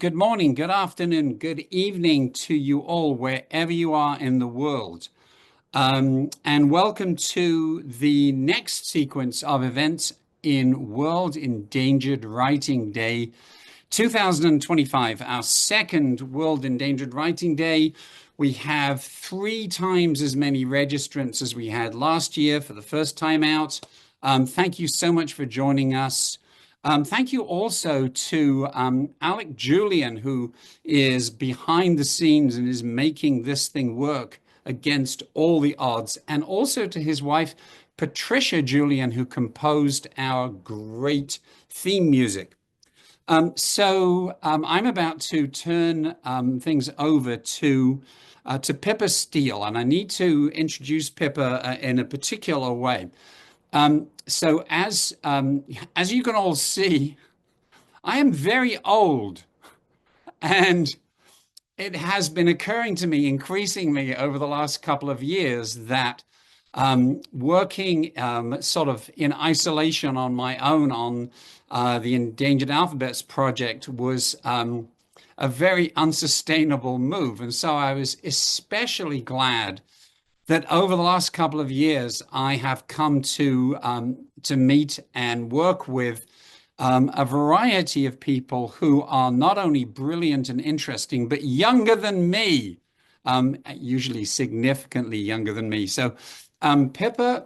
Good morning, good afternoon, good evening to you all, wherever you are in the world. And welcome to the next sequence of events in World Endangered Writing Day 2025, our second World Endangered Writing Day. We have 3 times as many registrants as we had last year for the first time out. Thank you so much for joining us. Thank you also to Alec Julian, who is behind the scenes and is making this thing work against all the odds, and also to his wife, Patricia Julian, who composed our great theme music. I'm about to turn things over to Philippa Steele, and I need to introduce Pippa in a particular way. As you can all see, I am very old, and it has been occurring to me increasingly over the last couple of years that working sort of in isolation on my own on the Endangered Alphabets project was a very unsustainable move. And so I was especially glad that over the last couple of years, I have come to meet and work with a variety of people who are not only brilliant and interesting, but younger than me, usually significantly younger than me. So Pippa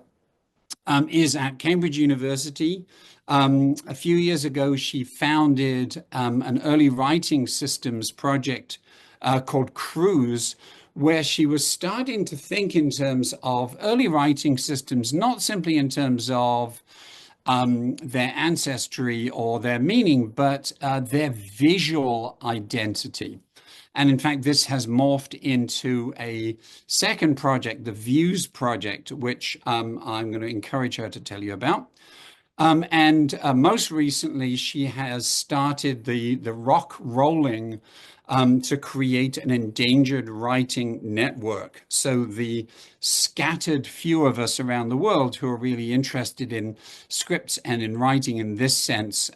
is at Cambridge University. A few years ago, she founded an early writing systems project called Cruise, where she was starting to think in terms of early writing systems, not simply in terms of their ancestry or their meaning, but their visual identity. And in fact, this has morphed into a second project, the Views project, which I'm going to encourage her to tell you about. Most recently, she has started the Rock Rolling to create an endangered writing network. So the scattered few of us around the world who are really interested in scripts and in writing in this sense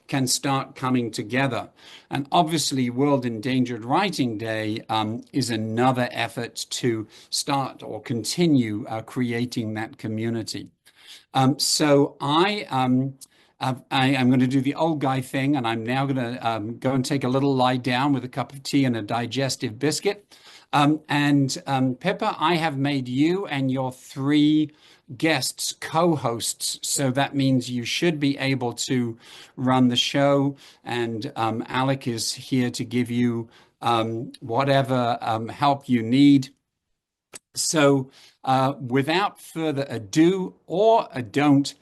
can start coming together. And obviously, World Endangered Writing Day is another effort to start or continue creating that community. I am going to do the old guy thing, and I'm now going to go and take a little lie down with a cup of tea and a digestive biscuit. Pippa, I have made you and your 3 guests co-hosts, so that means you should be able to run the show, and Alec is here to give you whatever help you need. So without further ado or a don't,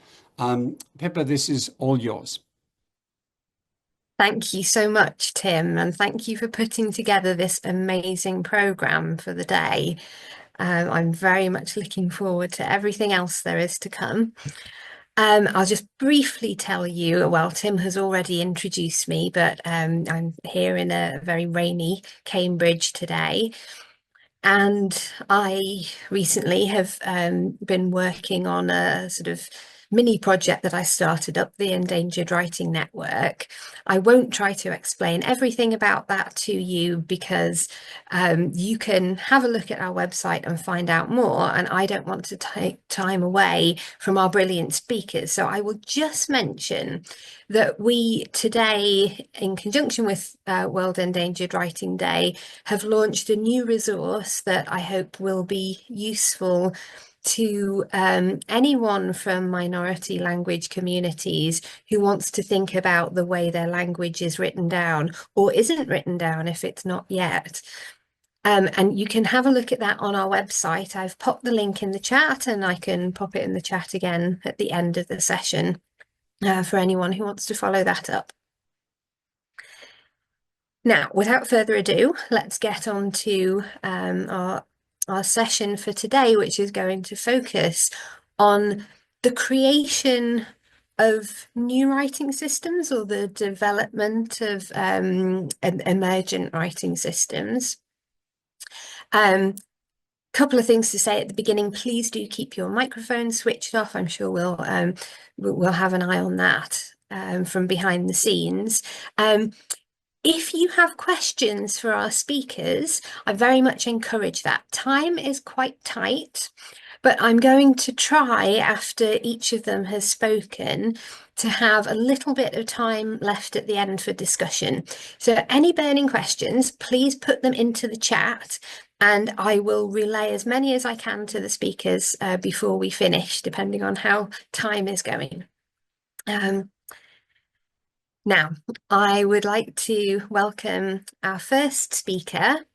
Pippa, this is all yours. Thank you so much, Tim, and thank you for putting together this amazing programme for the day. I'm very much looking forward to everything else there is to come. I'll just briefly tell you, well, Tim has already introduced me, but I'm here in a very rainy Cambridge today. And I recently have been working on a sort of mini project that I started up, the Endangered Writing Network. I won't try to explain everything about that to you because you can have a look at our website and find out more, and I don't want to take time away from our brilliant speakers. So I will just mention that we today, in conjunction with World Endangered Writing Day, have launched a new resource that I hope will be useful to anyone from minority language communities who wants to think about the way their language is written down or isn't written down if it's not yet. And you can have a look at that on our website. I've popped the link in the chat, and I can pop it in the chat again at the end of the session for anyone who wants to follow that up. Now, without further ado, let's get on to our session for today, which is going to focus on the creation of new writing systems or the development of emergent writing systems. Couple of things to say at the beginning. Please do keep your microphone switched off. I'm sure we'll have an eye on that from behind the scenes. If you have questions for our speakers, I very much encourage that. Time is quite tight, but I'm going to try after each of them has spoken to have a little bit of time left at the end for discussion. So any burning questions, please put them into the chat and I will relay as many as I can to the speakers before we finish, depending on how time is going. Now, I would like to welcome our first speaker,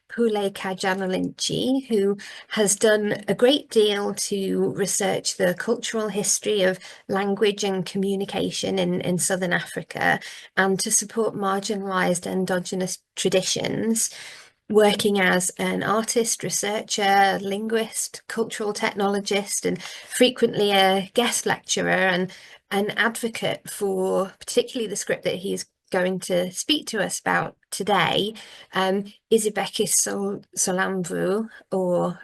Pule Kajanalinchi, who has done a great deal to research the cultural history of language and communication in Southern Africa and to support marginalised endogenous traditions, working as an artist, researcher, linguist, cultural technologist, and frequently a guest lecturer and an advocate for particularly the script that he's going to speak to us about today, Isibekis Solamvu, or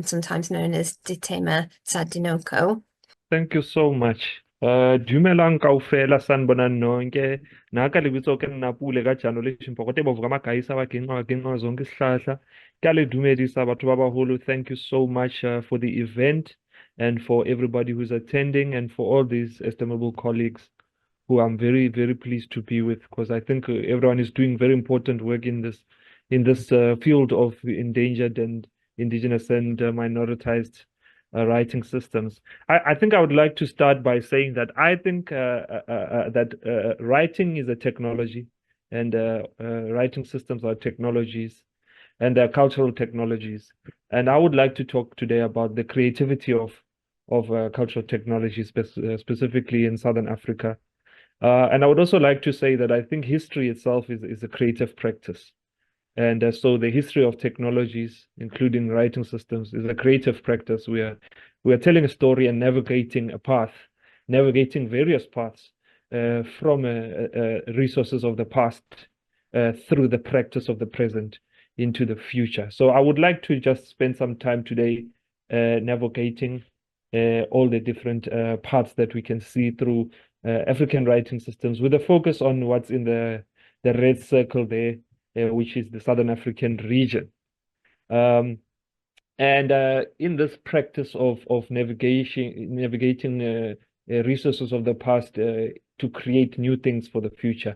sometimes known as Ditema Tsadinoko. Thank you so much. Dumelang kaofela sanibonani nonke. Naka lebitso ke nna Pule Kajanalinchi Mpokote bovuka amagaisa wagenqa zonke isihlahla. Ke a le dumedisa batho ba baholo. Thank you so much for the event and for everybody who's attending and for all these estimable colleagues who I'm very, very pleased to be with, because I think everyone is doing very important work in this field of endangered and indigenous and minoritized writing systems. I think I would like to start by saying that I think that writing is a technology, and writing systems are technologies, and they're cultural technologies. And I would like to talk today about the creativity of cultural technology, specifically in Southern Africa. And I would also like to say that I think history itself is a creative practice. And so the history of technologies, including writing systems, is a creative practice. We are telling a story and navigating a path, navigating various paths from resources of the past through the practice of the present into the future. So I would like to just spend some time today navigating all the different paths that we can see through African writing systems, with a focus on what's in the red circle there, which is the Southern African region. And in this practice of navigating resources of the past to create new things for the future,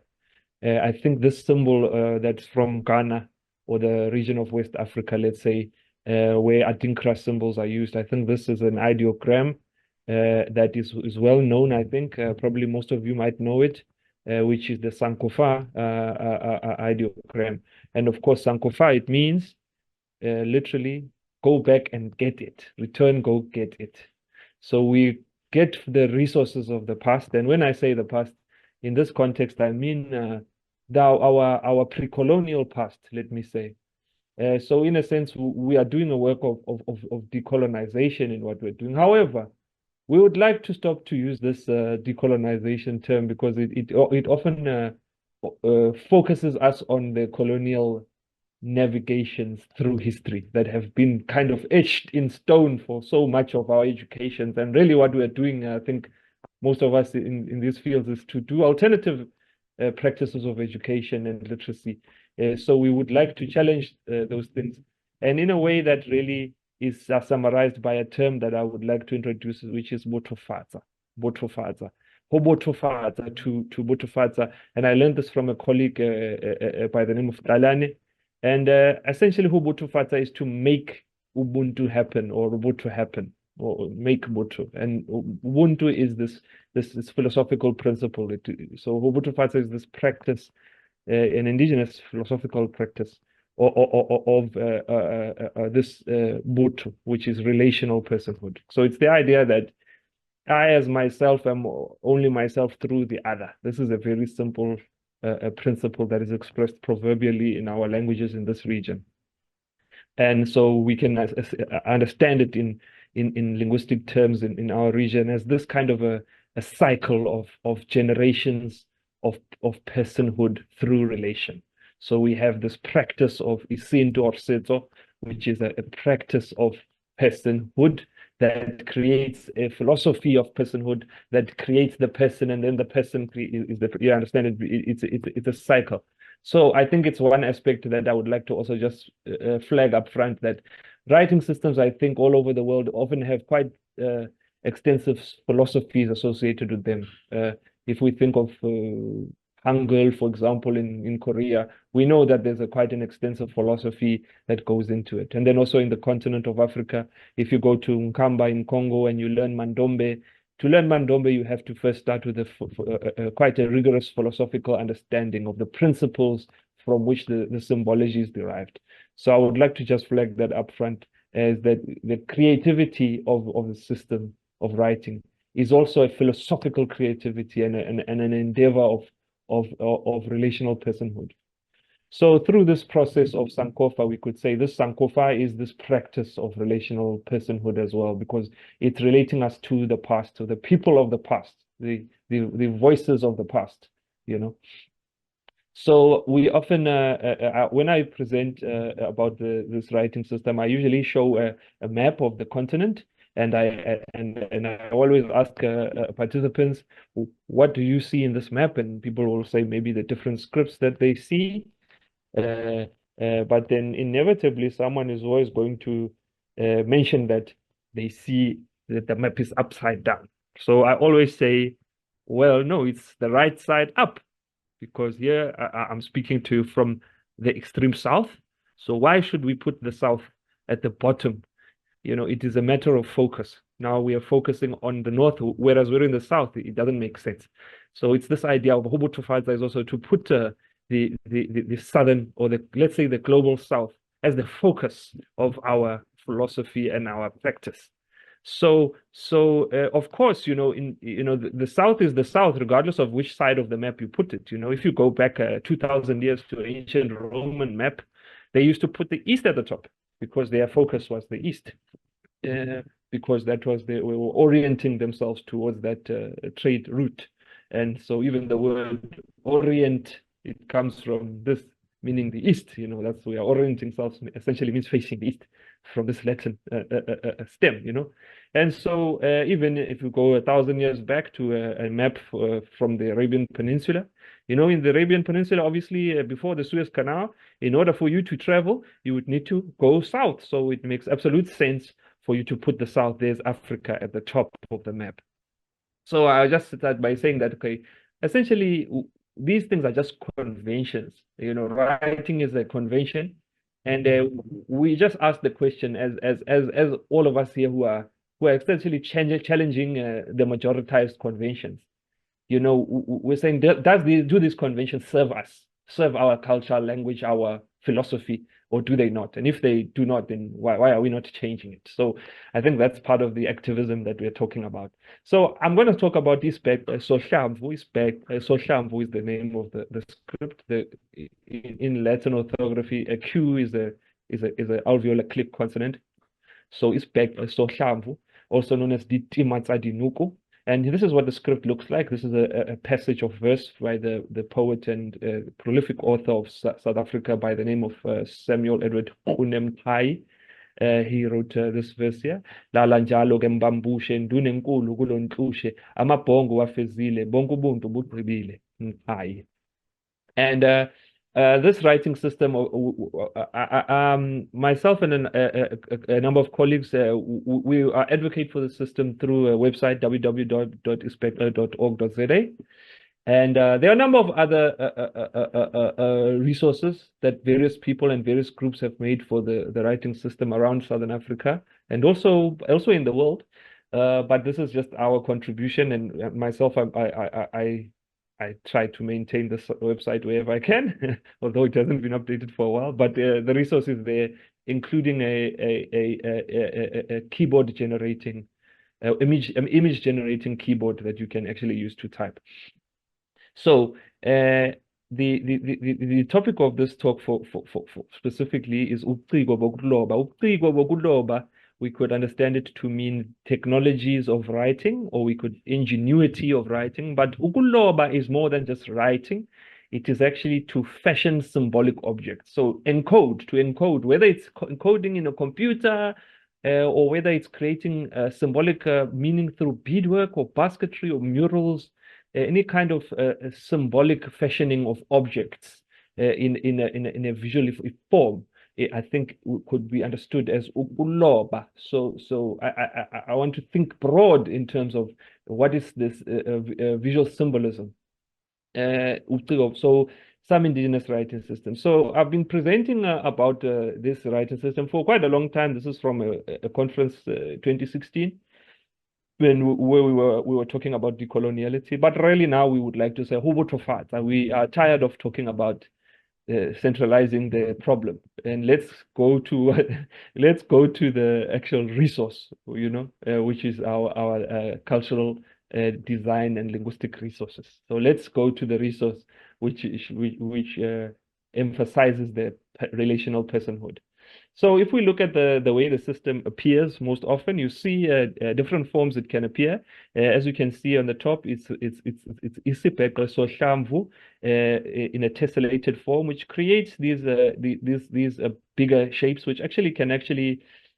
I think this symbol that's from Ghana or the region of West Africa, let's say, where Adinkra symbols are used, I think this is an ideogram that is well known. I think probably most of you might know it, which is the Sankofa ideogram. And of course, Sankofa, it means literally go back and get it, return, go get it. So we get the resources of the past. And when I say the past, in this context, I mean our pre-colonial past, let me say. So in a sense, we are doing a work of decolonization in what we're doing. However, we would like to stop to use this decolonization term, because it often focuses us on the colonial navigations through history that have been kind of etched in stone for so much of our education. And really what we're doing, I think most of us in these fields, is to do alternative practices of education and literacy. So we would like to challenge those things. And in a way that really is summarized by a term that I would like to introduce, which is botofatsa. Botofatsa. Hobotofatsa to botofatsa. And I learned this from a colleague by the name of Talane. And essentially, Hubotofatsa is to make Ubuntu happen, or Ubuntu happen, or make Ubuntu. And Ubuntu is this philosophical principle. So Hubotofatsa is this practice, an indigenous philosophical practice of this Butu, which is relational personhood. So it's the idea that I, as myself, am only myself through the other. This is a very simple principle that is expressed proverbially in our languages in this region. And so we can understand it in linguistic terms in our region as this kind of a cycle of generations of personhood through relation. So we have this practice of isintu or setso, which is a practice of personhood that creates a philosophy of personhood that creates the person, and then the person is you understand it. It's a cycle. So I think it's one aspect that I would like to also just flag up front, that writing systems, I think, all over the world often have quite extensive philosophies associated with them. If we think of Hangul, for example, in Korea, we know that there's quite an extensive philosophy that goes into it. And then also in the continent of Africa, if you go to Nkamba in Congo and you learn Mandombe, to learn Mandombe, you have to first start with quite a rigorous philosophical understanding of the principles from which the symbology is derived. So I would like to just flag that up front, as that the creativity of the system of writing is also a philosophical creativity and an endeavor of relational personhood. So through this process of Sankofa, we could say this Sankofa is this practice of relational personhood as well, because it's relating us to the past, to the people of the past, the voices of the past, you know. So we often, when I present about this writing system, I usually show a map of the continent, and I always ask participants, what do you see in this map? And people will say maybe the different scripts that they see. But then inevitably, someone is always going to mention that they see that the map is upside down. So I always say, well, no, it's the right side up, because here I'm speaking to you from the extreme south. So why should we put the south at the bottom? You know, it is a matter of focus. Now we are focusing on the north, whereas we're in the south. It doesn't make sense. So it's this idea of Hubutufaza is also to put the southern, or let's say the global south, as the focus of our philosophy and our practice. So of course, the south is the south, regardless of which side of the map you put it. If you go back 2,000 years to an ancient Roman map, they used to put the east at the top because their focus was the east, because they were orienting themselves towards that trade route. And so even the word orient, it comes from this, meaning the east. That's we are orienting ourselves, essentially means facing the east, from this Latin stem. And so even if you go 1,000 years back to a map from the Arabian Peninsula, in the Arabian Peninsula, obviously before the Suez Canal, in order for you to travel, you would need to go south. So it makes absolute sense for you to put the south. There's Africa at the top of the map. So I'll just start by saying that, okay, essentially, these things are just conventions. Writing is a convention, and we just ask the question, as all of us here who are essentially challenging the majoritized conventions. We're saying, do these conventions serve us, serve our culture, language, our philosophy, or do they not? And if they do not, then why are we not changing it? So I think that's part of the activism that we're talking about. So I'm going to talk about this back. Sohlamvu is the name of the script. In Latin orthography, a Q is a alveolar clip consonant. So it's back Sohlamvu, also known as Ditimatsadinuku. And this is what the script looks like. This is a passage of verse by the poet and prolific author of South Africa by the name of Samuel Edward Unemkhaya. He wrote this verse here. Lala njalo ke mbambushe ndune enkulu kulo nhlushe amabhongo wafezile bonke ubuntu bugqibile Mkhaya. And this writing system, myself and a number of colleagues, we advocate for the system through a website, www.ispector.org.za. And there are a number of other resources that various people and various groups have made for the writing system around Southern Africa and also in the world. But this is just our contribution, and myself, I try to maintain this website wherever I can, although it hasn't been updated for a while. But the resource is there, including a keyboard generating, image generating keyboard that you can actually use to type. So the topic of this talk for specifically is ubuciko bokuloba. Ubuciko bokuloba, we could understand it to mean technologies of writing, or we could ingenuity of writing. But ukuloba is more than just writing. It is actually to fashion symbolic objects. So to encode, whether it's encoding in a computer or whether it's creating symbolic meaning through beadwork or basketry or murals, any kind of symbolic fashioning of objects in a visual form, I think could be understood as ukuloba. So I want to think broad in terms of what is this visual symbolism. So some indigenous writing systems. So I've been presenting about this writing system for quite a long time. This is from a conference 2016 where we were talking about decoloniality. But really now we would like to say we are tired of talking about centralizing the problem, and let's go to the actual resource, which is our cultural design and linguistic resources. So let's go to the resource which emphasizes the relational personhood. So if we look at the way the system appears, most often you see different forms it can appear. As you can see on the top, it's isibhekre sohlamvu in a tessellated form, which creates these bigger shapes, which can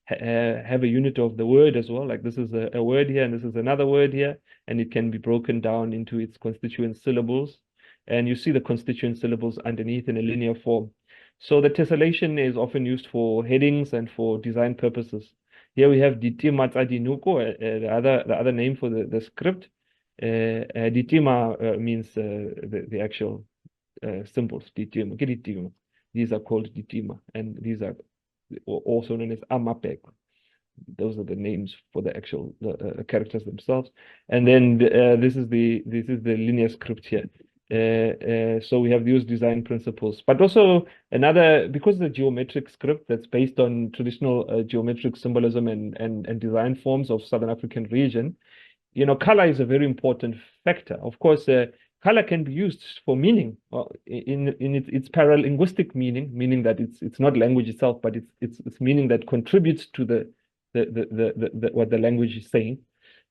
have a unit of the word as well. Like this is a word here, and this is another word here, and it can be broken down into its constituent syllables. And you see the constituent syllables underneath in a linear form. So the tessellation is often used for headings and for design purposes. Here we have ditima tsadinuko, the other name for the script. Ditima means the actual symbols. Ditima. These are called ditima, and these are also known as amapek. Those are the names for the actual characters themselves. And then this is the linear script here. So we have these design principles, but also because the geometric script that's based on traditional geometric symbolism and design forms of Southern African region, color is a very important factor. Of course, color can be used for meaning, in its paralinguistic meaning that it's not language itself, but it's meaning that contributes to the what the language is saying.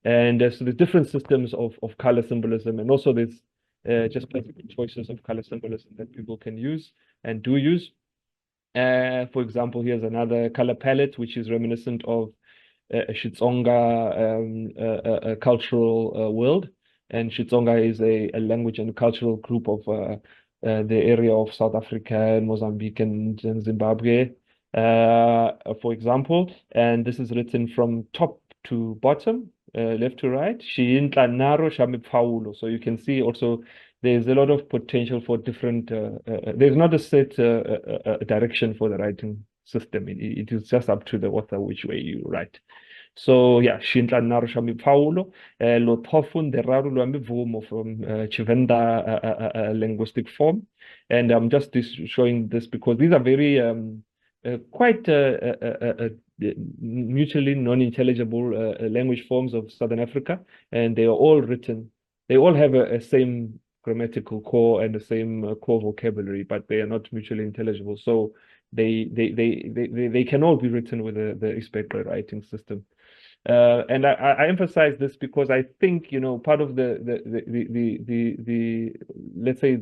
And so there's different systems of color symbolism, and also there's just basic choices of color symbolism that people can use and do use. For example, here's another color palette, which is reminiscent of a Xitsonga cultural world. And Xitsonga is a language and cultural group of the area of South Africa, Mozambique, and Zimbabwe, for example. And this is written from top to bottom, left to right. So you can see also there's a lot of potential for different, there's not a set direction for the writing system. It is just up to the author which way you write. So yeah, lo thofun the from Chivenda linguistic form. And I'm just showing this because these are very quite mutually non-intelligible language forms of Southern Africa, and they are all written. They all have a same grammatical core and the same core vocabulary, but they are not mutually intelligible. So they can all be written with the Isibhekre writing system. And I emphasize this because I think part of the let's say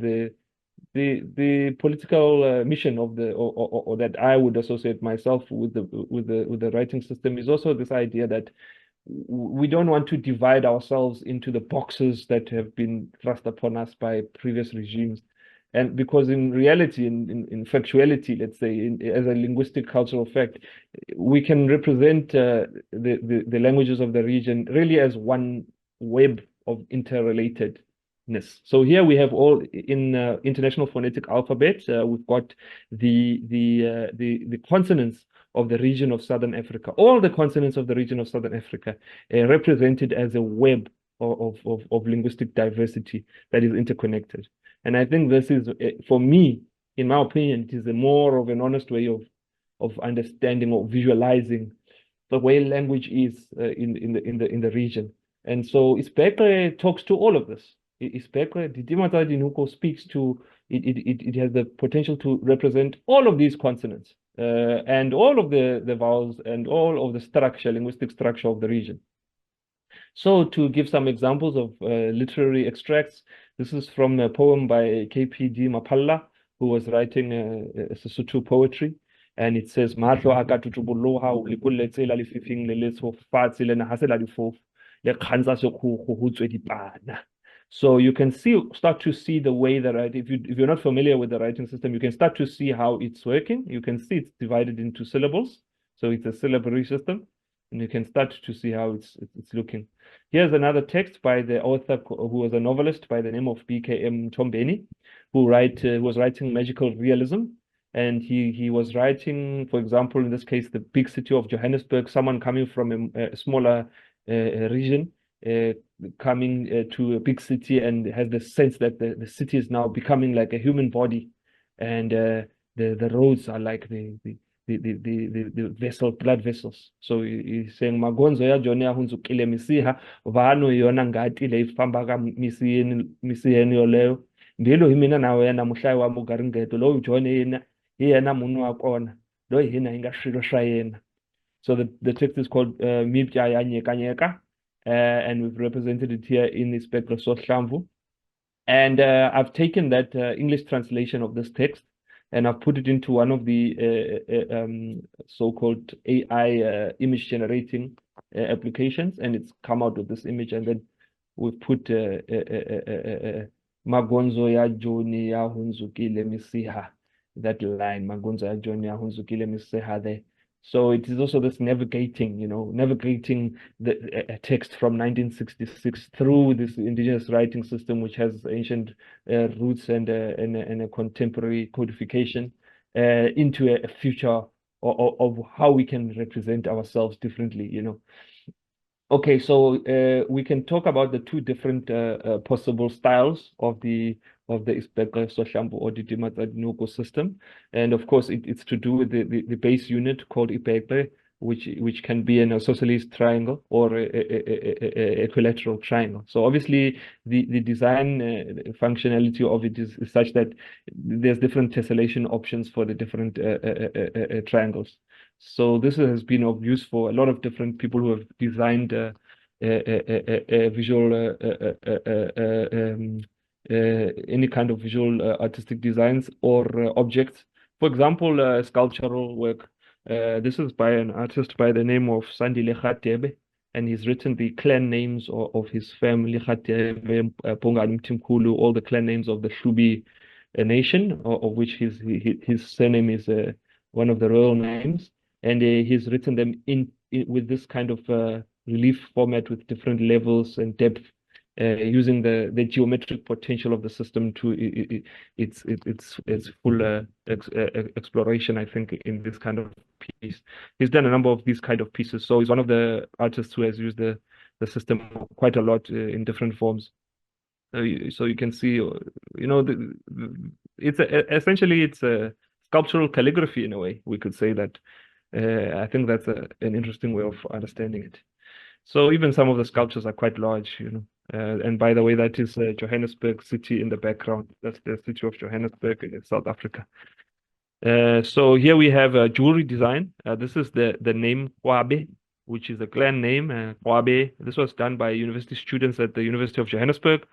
the political mission of or that I would associate myself with the writing system is also this idea that we don't want to divide ourselves into the boxes that have been thrust upon us by previous regimes. And because in reality, in factuality, let's say, as a linguistic cultural fact, we can represent the languages of the region really as one web of interrelatedness. So here we have all in International Phonetic Alphabet, we've got the consonants of the region of Southern Africa, all the consonants of the region of Southern Africa represented as a web of linguistic diversity that is interconnected. And I think this is, for me, in my opinion, it is a more of an honest way of understanding or visualizing the way language is in the region. And so Isibhekre talks to all of this. Isibhekre, Ditima Tsadinuko speaks to it has the potential to represent all of these consonants and all of the vowels and all of the linguistic structure of the region. So to give some examples of literary extracts, this is from a poem by KPD Mapalla, who was writing Sesotho poetry. And it says, So you can start to see the way that if you're not familiar with the writing system, you can start to see how it's working. You can see it's divided into syllables. So it's a syllabary system, and you can start to see how it's looking. Here's another text by the author who was a novelist by the name of B.K.M. Tombeni, who was writing magical realism. And he was writing, for example, in this case, the big city of Johannesburg, someone coming from a smaller region, coming to a big city and has the sense that the city is now becoming like a human body, and the roads are like the blood vessels. So he's saying magonzo ya jone ahunzukile misiha vano yona ngati le ifamba ka misiyeni yoleyo ndilo himina nawe yena muhlayi wami ugaringeto lo ujone yena munhu wakona lo hina ingashilo swa yena. So the text is called Mipya ya Nyeka Nyeka, and we've represented it here in Inspector Sohlamvu. And I've taken that English translation of this text and I've put it into one of the so-called AI image generating applications, and it's come out with this image. And then we've put Magonzo ya Joni ya Hunzukile Misiha, that line, Magonzo ya Joni ya Hunzukile Misiha there. So it is also this navigating, navigating a text from 1966 through this indigenous writing system, which has ancient roots and a contemporary codification into a future of how we can represent ourselves differently, Okay, so we can talk about the two different possible styles of the Isbeka Sohlamvu or the Dimatsadinoko system. And of course, it's to do with the base unit called Ibekwe, which can be an isosceles triangle or a equilateral triangle. So obviously, the design functionality of it is such that there's different tessellation options for the different triangles. So this has been of use for a lot of different people who have designed visual any kind of visual artistic designs or objects. For example, sculptural work. This is by an artist by the name of Sandile Khatebe, and he's written the clan names of his family, Khatebe, Pongalim Timkulu, all the clan names of the Shubi nation, of which his surname is one of the royal names. And he's written them in with this kind of relief format with different levels and depth, using the geometric potential of the system to its full exploration, I think, in this kind of piece. He's done a number of these kind of pieces, so he's one of the artists who has used the system quite a lot in different forms. So you can see, it's essentially it's a sculptural calligraphy in a way. We could say that. I think that's an interesting way of understanding it. So even some of the sculptures are quite large, and by the way, that is Johannesburg city in the background. That's the city of Johannesburg in South Africa. So here we have a jewelry design. This is the name Kwabe, which is a clan name. Kwabe. This was done by university students at the University of Johannesburg,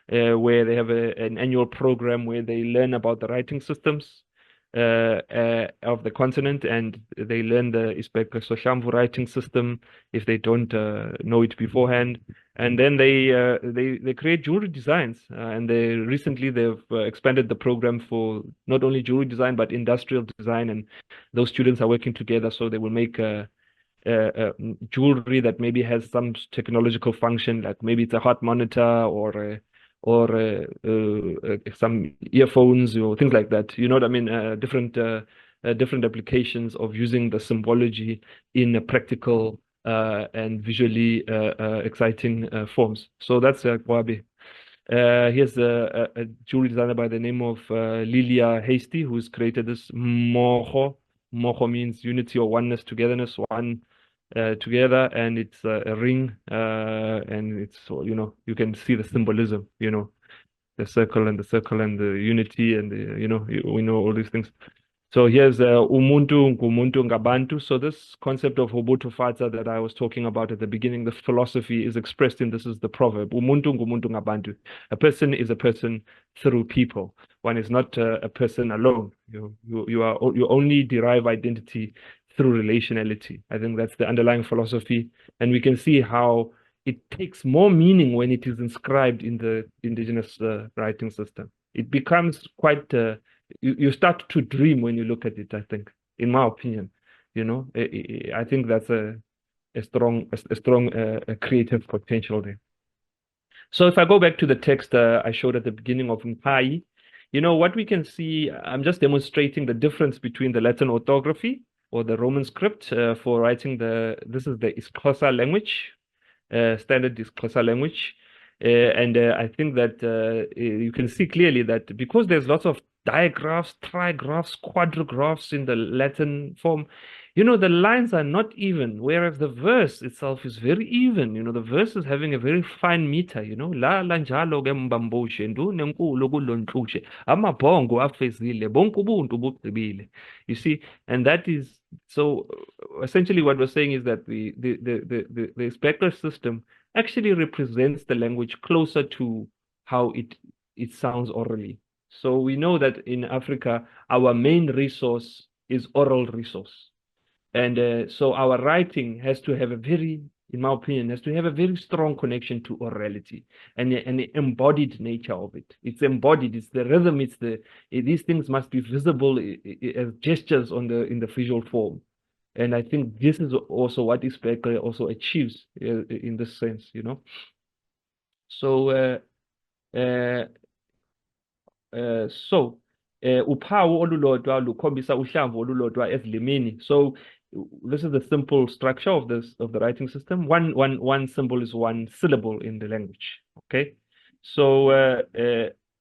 where they have an annual program where they learn about the writing systems of the continent, and they learn the Isbeka Sohlamvu writing system if they don't know it beforehand. And then they create jewelry designs, and recently they've expanded the program for not only jewelry design but industrial design, and those students are working together, so they will make jewelry that maybe has some technological function, like maybe it's a heart monitor or some earphones or things like that. You know what I mean? Different applications of using the symbology in a practical and visually exciting forms. So that's Kwabe. Here's a jewelry designer by the name of Lilia Hasty, who's created this moho. Moho means unity or oneness, togetherness, one together, and it's a ring, and it's, you can see the symbolism, the circle and the unity, and we know all these things. So here's Umuntu Ngumuntu Ngabantu. So this concept of Ubuntu Fatsa that I was talking about at the beginning, the philosophy is expressed in, this is the proverb, Umuntu Ngumuntu Ngabantu. A person is a person through people. One is not a person alone. You only derive identity through relationality. I think that's the underlying philosophy. And we can see how it takes more meaning when it is inscribed in the indigenous writing system. It becomes quite, you start to dream when you look at it, I think, in my opinion. I think that's a strong creative potential there. So if I go back to the text I showed at the beginning of Mpai, what we can see, I'm just demonstrating the difference between the Latin orthography or the Roman script for writing this is the Xhosa language, standard Xhosa language. And I think that you can see clearly that because there's lots of digraphs, trigraphs, quadrigraphs in the Latin form, the lines are not even, whereas the verse itself is very even. The verse is having a very fine meter, la njalo ke mbamboshe ndu nenkulu kulonhlushe amabhongo afezile bonke ubuntu bugqibile. You see, and that is so essentially what we're saying is that the specular system actually represents the language closer to how it sounds orally. So we know that in Africa, our main resource is oral resource. And so our writing has to have in my opinion, has to have a very strong connection to orality and an embodied nature of it. It's embodied, it's the rhythm, these things must be visible as gestures in the visual form. And I think this is also what Isbecker also achieves in this sense, So, uphawu olulodwa lukhombisa uhlamvu olulodwa ezilimini. So this is the simple structure of the writing system. One symbol is one syllable in the language. Okay, so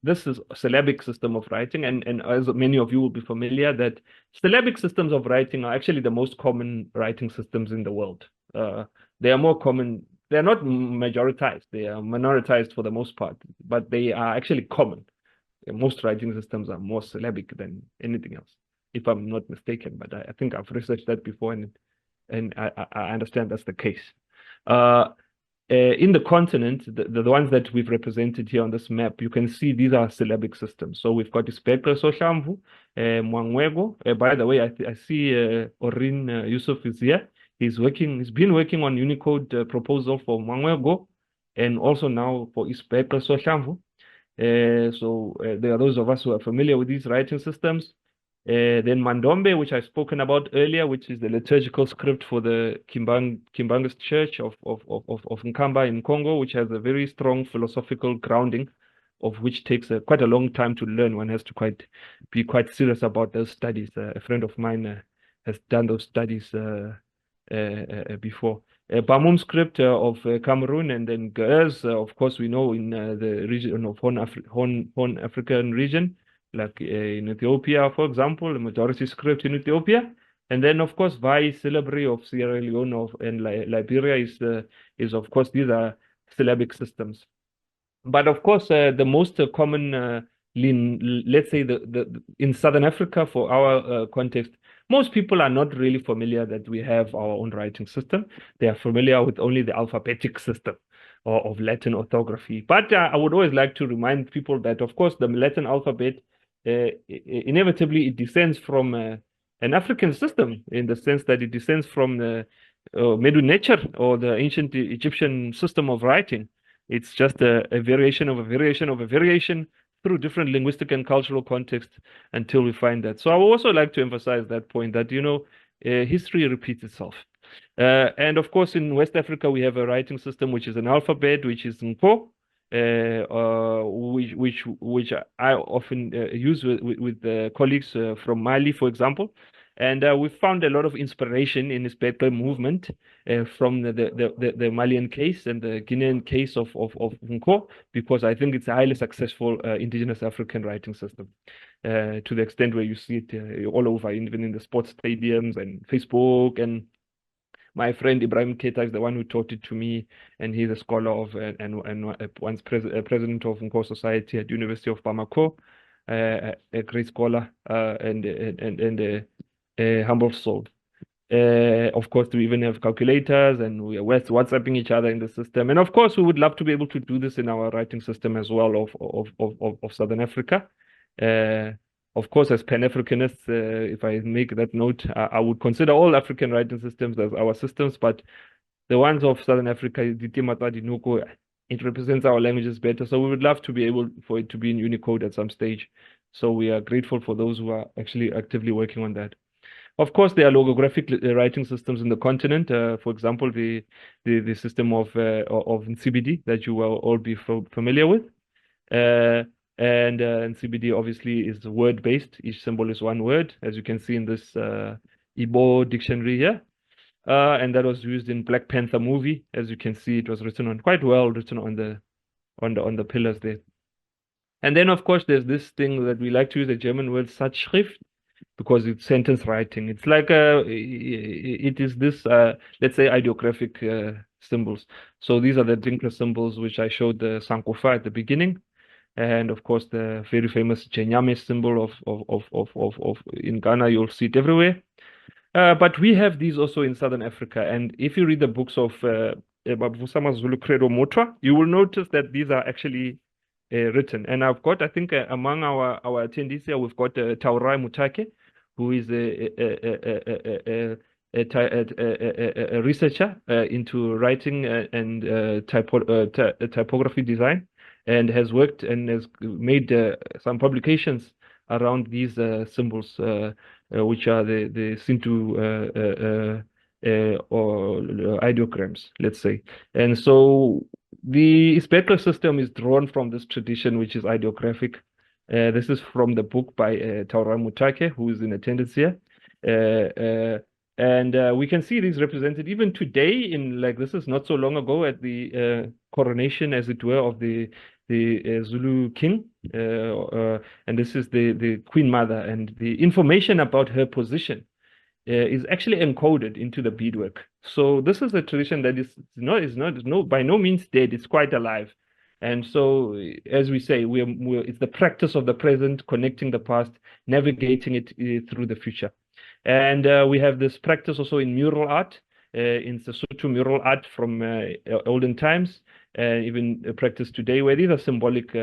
this is a syllabic system of writing, and as many of you will be familiar, that syllabic systems of writing are actually the most common writing systems in the world. They are more common. They are not majoritized. They are minoritized for the most part, but they are actually common. Most writing systems are more syllabic than anything else, if I'm not mistaken. But I think I've researched that before, and I understand that's the case. In the continent, the ones that we've represented here on this map, you can see these are syllabic systems. So we've got Ispekre Soshamvu, Mwangwego. By the way, I see Orin Yusuf is here. He's been working on Unicode proposal for Mwangwego, and also now for Ispekre Soshamvu. So there are those of us who are familiar with these writing systems. Then Mandombe, which I've spoken about earlier, which is the liturgical script for the Kimbangas Church of Nkamba in Congo, which has a very strong philosophical grounding, of which takes quite a long time to learn. One has to be quite serious about those studies. A friend of mine has done those studies before. Bamum script of Cameroon, and then Ge'ez, of course, we know in the region of Horn African region, like in Ethiopia, for example, the majority script in Ethiopia. And then, of course, Vai syllabary of Sierra Leone and Liberia is, of course, these are syllabic systems. But of course, the most common, let's say, in Southern Africa, for our context, most people are not really familiar that we have our own writing system. They are familiar with only the alphabetic system of Latin orthography. But I would always like to remind people that, of course, the Latin alphabet, inevitably, it descends from an African system, in the sense that it descends from the Medu Necher, or the ancient Egyptian system of writing. It's just a variation of a variation of a variation through different linguistic and cultural contexts until we find that. So I would also like to emphasize that point, that, history repeats itself. And of course, in West Africa, we have a writing system, which is an alphabet, which is Nkwo, which I often use with colleagues from Mali, for example. And we found a lot of inspiration in this paper movement from the Malian case and the Guinean case of Nkwo, because I think it's a highly successful indigenous African writing system, to the extent where you see it all over, even in the sports stadiums and Facebook. And my friend Ibrahim Keita is the one who taught it to me, and he's a scholar of and once president of Nkwo Society at University of Bamako, a great scholar and a humble soul. Of course, we even have calculators, and we are WhatsApping each other in the system. And of course, we would love to be able to do this in our writing system as well of Southern Africa. Of course, as Pan-Africanists, if I make that note, I would consider all African writing systems as our systems, but The ones of Southern Africa, Dinuku, it represents our languages better. So we would love to be able for it to be in Unicode at some stage. So we are grateful for those who are actually actively working on that. Of course, there are logographic writing systems in the continent. For example, the system of CBD that you will all be familiar with. And CBD obviously is word-based. Each symbol is one word, as you can see in this Igbo dictionary here. And that was used in Black Panther movie. As you can see, it was written on quite well, written on the pillars there. And then, of course, there's this thing that we like to use, the German word Satzschrift, because it's sentence writing. It's like it is this, let's say, ideographic symbols. So these are the Dinka symbols, which I showed the Sankofa at the beginning. And of course, the very famous Chenyame symbol of in Ghana, you'll see it everywhere. But we have these also in Southern Africa. And if you read the books of Babusama Zulu Credo Motra, you will notice that these are actually written. And I've got, I think, among our attendees here, we've got Taurai Mutake, who is a researcher into writing and typography design, and has worked and has made some publications around these symbols, which are the Sintu or ideograms, let's say. And so the Ispekla system is drawn from this tradition, which is ideographic. This is from the book by Taura Mutake, who is in attendance here. And we can see these represented even today in, like, this is not so long ago at the coronation, as it were, of the Zulu king. And this is the Queen Mother, and the information about her position is actually encoded into the beadwork. So this is a tradition that is by no means dead. It's quite alive. And so, as we say, it's the practice of the present, connecting the past, navigating it through the future. And we have this practice also in mural art, in Sesotho mural art from olden times, even practice today, where these are symbolic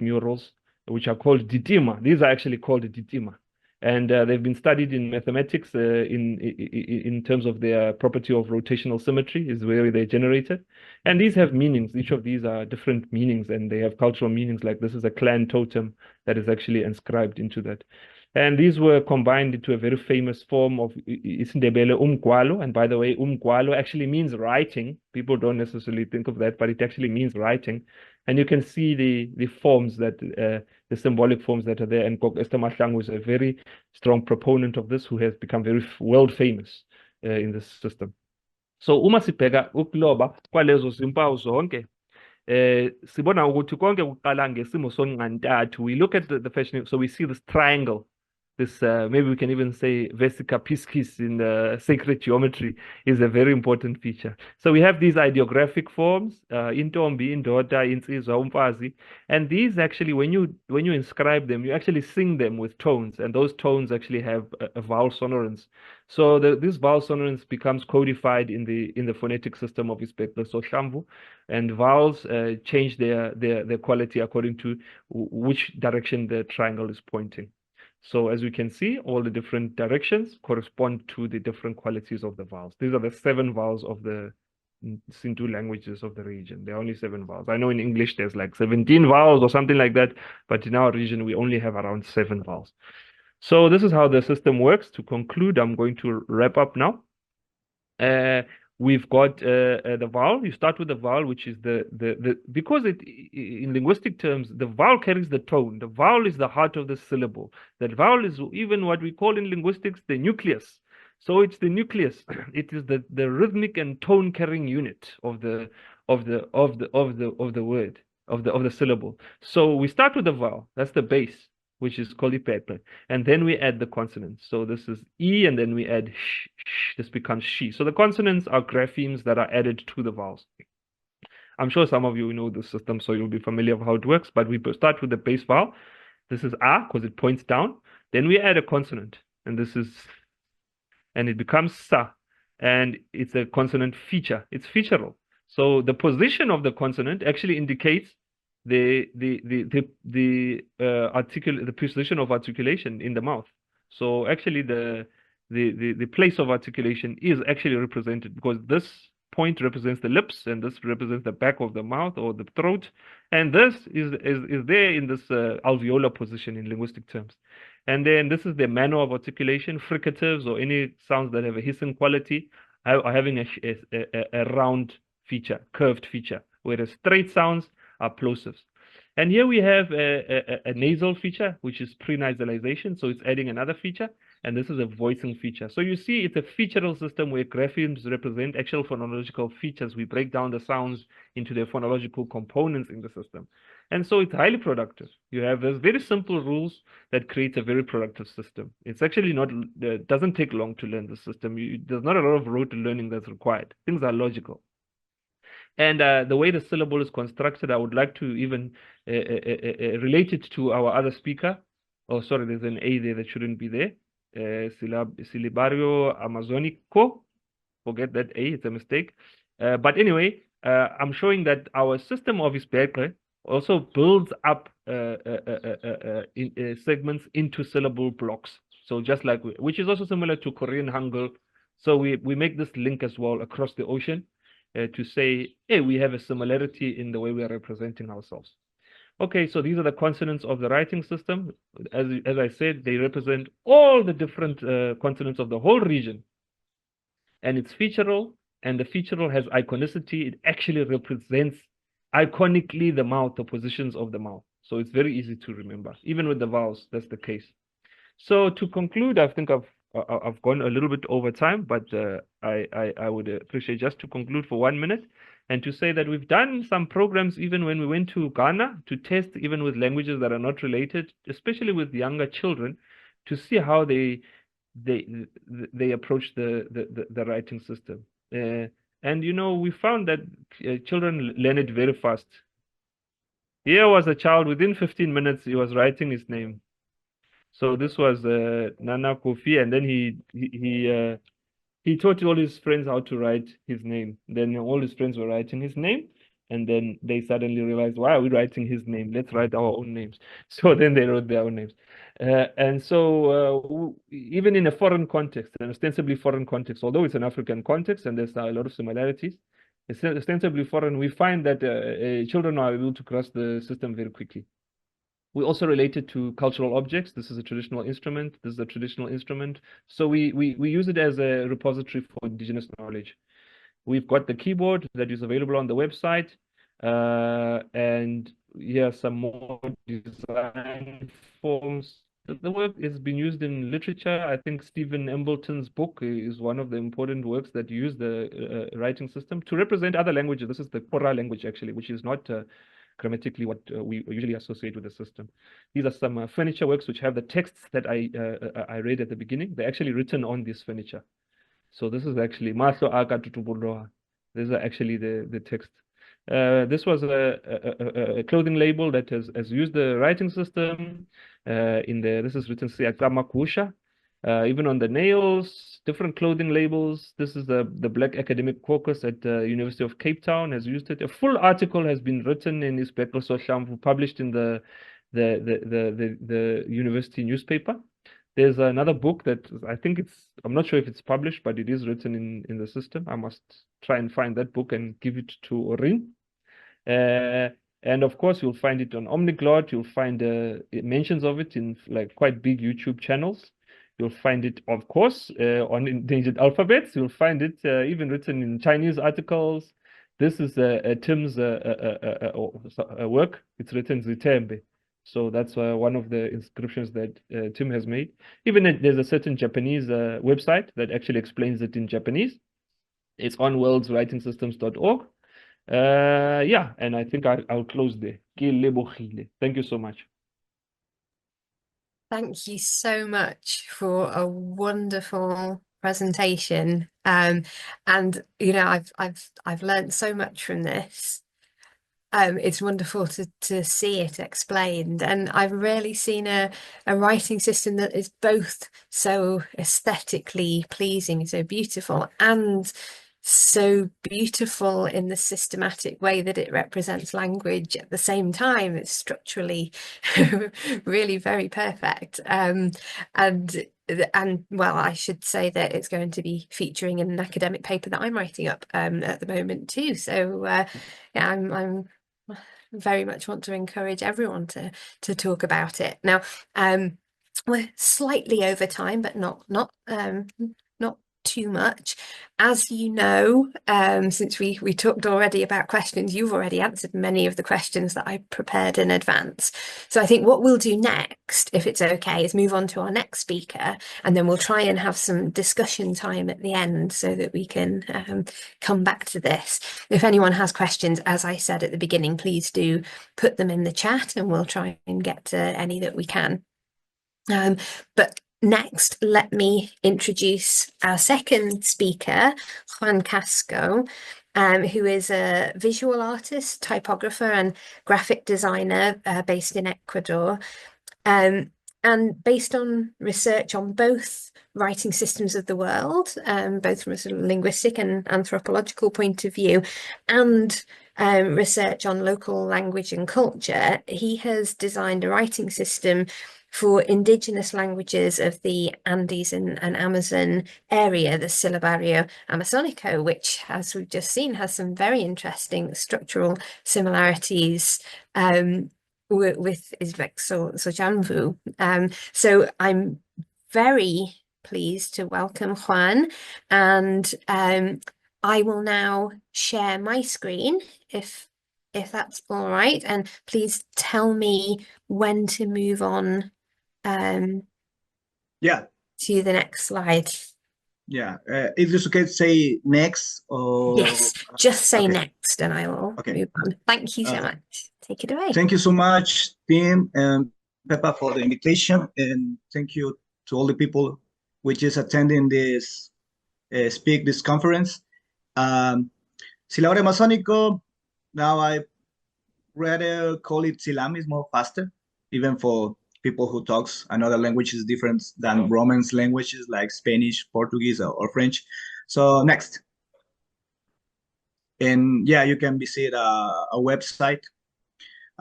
murals, which are called ditima. These are actually called ditima. And they've been studied in mathematics in terms of their property of rotational symmetry, is where they're generated. And these have meanings. Each of these are different meanings, and they have cultural meanings. Like this is a clan totem that is actually inscribed into that. And these were combined into a very famous form of Isindebele umgwalo. And by the way, umgwalo actually means writing. People don't necessarily think of that, but it actually means writing. And you can see the forms that, the symbolic forms that are there. And Gok Esther Mahlangu is a very strong proponent of this, who has become very world famous in this system. So uma sibheka ukuloba kwalezo zimpawu zonke, sibona ukuthi konke kuqala ngesimo sonqantathu. We look at the fashion, so we see this triangle. This maybe we can even say vesica piscis in the sacred geometry is a very important feature. So we have these ideographic forms, intombi, indota, insizwa, umfazi, and these actually, when you inscribe them, you actually sing them with tones, and those tones actually have a vowel sonorance. So this vowel sonorance becomes codified in the phonetic system of Ispekla Soshamvu, and vowels change their quality according to which direction the triangle is pointing. So as we can see, all the different directions correspond to the different qualities of the vowels. These are the 7 vowels of the Sintu languages of the region. There are only 7 vowels. I know in English there's like 17 vowels or something like that, but in our region we only have around 7 vowels. So this is how the system works. To conclude, I'm going to wrap up now. We've got the vowel. You start with the vowel, which is because in linguistic terms, the vowel carries the tone. The vowel is the heart of the syllable. That vowel is even what we call in linguistics the nucleus. So it's the nucleus. It is the rhythmic and tone carrying unit of the word, of the syllable. So we start with the vowel. That's the base, which is called ipepe. And then we add the consonants. So this is E, and then we add sh, this becomes she. So the consonants are graphemes that are added to the vowels. I'm sure some of you know the system, so you'll be familiar with how it works, but we start with the base vowel. This is A, because it points down. Then we add a consonant, and it becomes Sa, and it's a consonant feature. It's featural. So the position of the consonant actually indicates the position of articulation in the mouth. So actually the the place of articulation is actually represented, because this point represents the lips and this represents the back of the mouth or the throat, and this is there in this alveolar position in linguistic terms. And then this is the manner of articulation. Fricatives, or any sounds that have a hissing quality, are having a round feature, curved feature, whereas straight sounds are plosives. And here we have a nasal feature, which is pre-nasalization, so it's adding another feature, and this is a voicing feature. So you see it's a featural system where graphemes represent actual phonological features. We break down the sounds into their phonological components in the system. And so it's highly productive. You have these very simple rules that create a very productive system. It's actually not, doesn't take long to learn the system. There's not a lot of rote learning that's required. Things are logical. And the way the syllable is constructed, I would like to even relate it to our other speaker. Oh, sorry, there's an A there that shouldn't be there. Syllabario Amazonico. Forget that A, it's a mistake. But anyway, I'm showing that our system of Isberge also builds up segments into syllable blocks. So just like, which is also similar to Korean Hangul. So we make this link as well across the ocean. To say, hey, we have a similarity in the way we are representing ourselves. Okay, so these are the consonants of the writing system. As I said, they represent all the different consonants of the whole region. And it's featural, and the featural has iconicity. It actually represents iconically the mouth, the positions of the mouth. So it's very easy to remember. Even with the vowels, that's the case. So to conclude, I think I've gone a little bit over time, but I would appreciate just to conclude for 1 minute and to say that we've done some programs even when we went to Ghana to test even with languages that are not related, especially with younger children, to see how they approach the writing system. And you know, we found that children learn it very fast. Here was a child, within 15 minutes, he was writing his name. So this was Nana Kofi, and then he taught all his friends how to write his name. Then all his friends were writing his name, and then they suddenly realized, why are we writing his name? Let's write our own names. So then they wrote their own names. And so even in a foreign context, an ostensibly foreign context, although it's an African context and there's a lot of similarities, it's ostensibly foreign, we find that children are able to grasp the system very quickly. We also relate it to cultural objects. This is a traditional instrument. This is a traditional instrument. So we use it as a repository for indigenous knowledge. We've got the keyboard that is available on the website. And here are some more design forms. The work has been used in literature. I think Stephen Embleton's book is one of the important works that use the writing system to represent other languages. This is the Kora language, actually, which is not grammatically what we usually associate with the system. These are some furniture works which have the texts that I read at the beginning. They're actually written on this furniture. So this is actually Maso Aka Tutubuloa. These are actually the text. This was a clothing label that has used the writing system. This is written Siakama Kusha. Even on the nails, different clothing labels. This is the Black Academic Caucus at the University of Cape Town has used it. A full article has been written in Isbeko Soshamvu, published in the university newspaper. There's another book that I think I'm not sure if it's published, but it is written in the system. I must try and find that book and give it to Orin. And of course, you'll find it on Omniglot. You'll find mentions of it in like quite big YouTube channels. You'll find it, of course, on Endangered Alphabets. You'll find it even written in Chinese articles. This is Tim's work. It's written Zitembe. So that's one of the inscriptions that Tim has made. Even there's a certain Japanese website that actually explains it in Japanese. It's on worldswritingsystems.org. Yeah, and I think I'll close there. Thank you so much. Thank you so much for a wonderful presentation. And you know, I've learned so much from this. It's wonderful to see it explained, and I've really seen a writing system that is both so aesthetically pleasing, so beautiful, and so beautiful in the systematic way that it represents language at the same time. It's structurally really very perfect. And and well, I should say that it's going to be featuring in an academic paper that I'm writing up at the moment too. So yeah, I'm very much want to encourage everyone to talk about it. Now, we're slightly over time, but not too much. As you know, since we talked already about questions, you've already answered many of the questions that I prepared in advance. So I think what we'll do next, if it's okay, is move on to our next speaker, and then we'll try and have some discussion time at the end so that we can come back to this. If anyone has questions, as I said at the beginning, please do put them in the chat and we'll try and get to any that we can. But next, let me introduce our second speaker, Juan Casco, who is a visual artist, typographer, and graphic designer based in Ecuador. And based on research on both writing systems of the world, both from a sort of linguistic and anthropological point of view, and research on local language and culture, he has designed a writing system for indigenous languages of the Andes and Amazon area, the Silabario Amazonico, which, as we've just seen, has some very interesting structural similarities with Uzbek Sojamvu. So I'm very pleased to welcome Juan, and I will now share my screen if that's all right, and please tell me when to move on to the next slide. Yeah, is this okay to say next or? Yes, just say okay. Next and I will move on. Thank you so much. Take it away. Thank you so much, Tim and Peppa, for the invitation, and thank you to all the people which is attending this this conference. Silabario Amazónico, now I rather call it Silam, is more faster, even for people who talks another language is different than Romance languages like Spanish, Portuguese, or French. So next. And yeah, you can visit a website.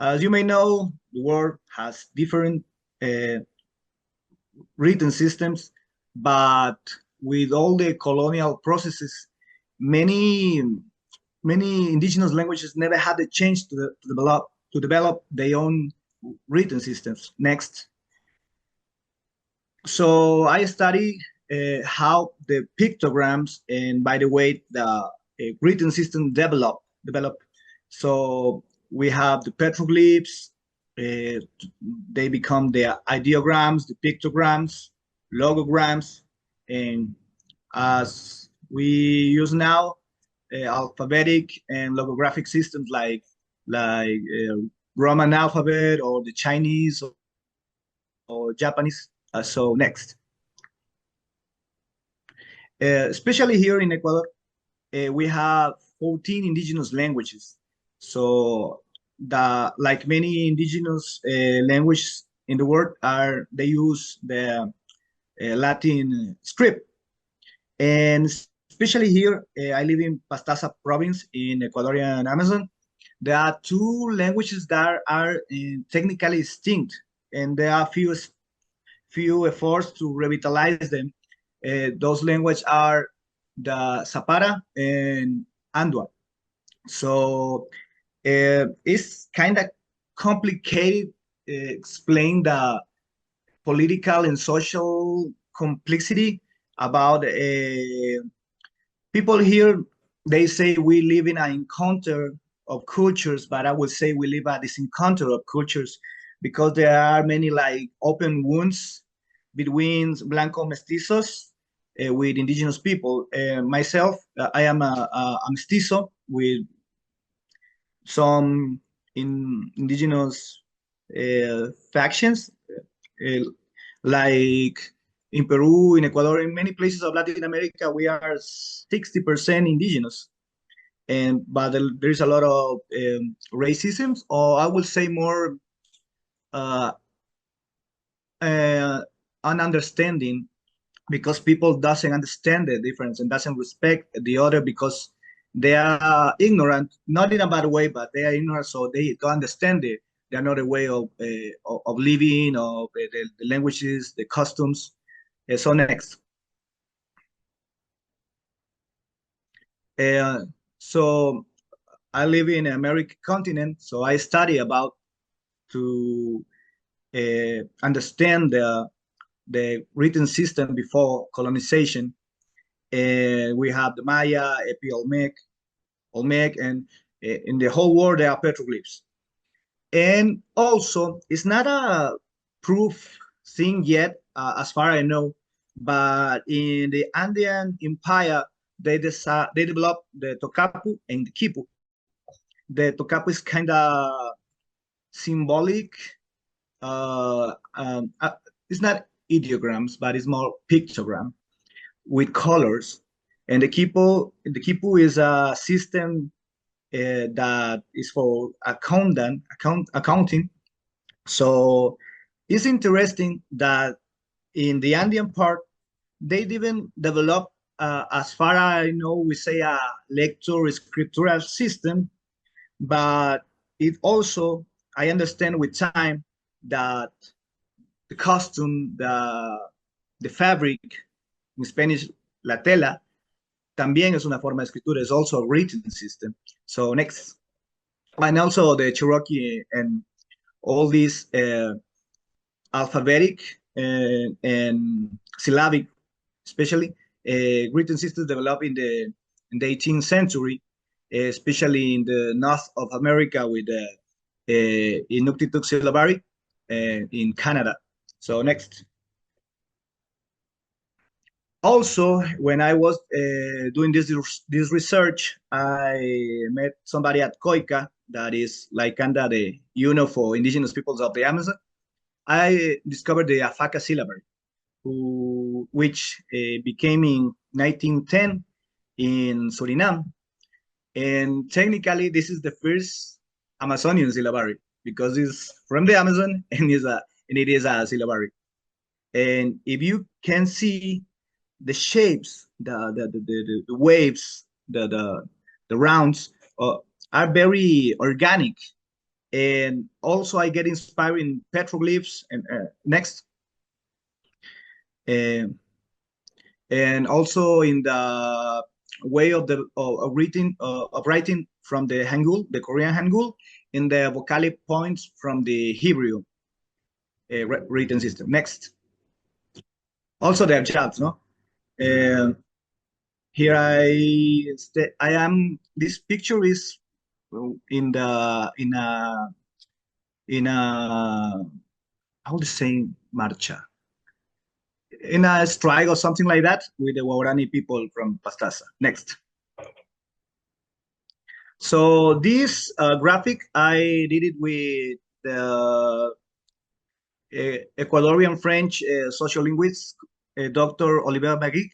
As you may know, the world has different written systems, but with all the colonial processes, many indigenous languages never had the chance to develop their own written systems. Next. So I study how the pictograms, and by the way, the written system develop. So we have the petroglyphs, they become the ideograms, the pictograms, logograms, and as we use now, alphabetic and logographic systems like Roman alphabet or the Chinese or Japanese. So next. Especially here in Ecuador, we have 14 indigenous languages. So like many indigenous languages in the world, they use the Latin script. And especially here, I live in Pastaza province in Ecuadorian Amazon. There are two languages that are technically extinct, and there are few efforts to revitalize them. Those languages are the Zapara and Andua. So it's kind of complicated explain the political and social complexity about people here. They say we live in an encounter of cultures, but I would say we live at this encounter of cultures because there are many like open wounds between Blanco mestizos with indigenous people. Myself, I am a mestizo with some indigenous factions, like in Peru, in Ecuador, in many places of Latin America, we are 60% indigenous. But there's a lot of racism, or I would say more understanding, because people doesn't understand the difference and doesn't respect the other because they are ignorant, not in a bad way, but they are ignorant, so they don't understand the another way of living, of the languages, the customs. So next. So I live in the American continent, so I study about to understand the written system before colonization. We have the Maya, Olmec, and in the whole world there are petroglyphs. And also, it's not a proof thing yet, as far as I know, but in the Andean Empire, they developed the Tocapu and the Quipu. The Tocapu is kind of symbolic. Uh, um, uh, it's not ideograms, but it's more pictogram with colors. And the Quipu is a system that is for accounting. So it's interesting that in the Andean part, they didn't develop, as far as I know, we say a lector scriptural system, but it also, I understand with time that the costume, the fabric, in Spanish, la tela, también es una forma de escritura, is also a written system. So next. And also the Cherokee and all these alphabetic and syllabic, especially written systems developed in the 18th century, especially in the north of America with the Inuktitut syllabary in Canada. So next. Also, when I was doing this research, I met somebody at COICA that is like under the for indigenous peoples of the Amazon. I discovered the Afaca syllabary, which became in 1910 in Suriname. And technically, this is the first Amazonian syllabary because it's from the Amazon and it is a syllabary. And if you can see the shapes, the waves, the rounds are very organic. And also I get inspired in petroglyphs and next. And also in the way of writing from the Hangul, the Korean Hangul, in the vocalic points from the Hebrew written system. Next. Also they have jobs, no? Here I am. This picture is in a how to say marcha, in a strike or something like that with the Waorani people from Pastaza. Next. So this graphic I did it with the Ecuadorian French sociolinguist Dr. Oliver Magui,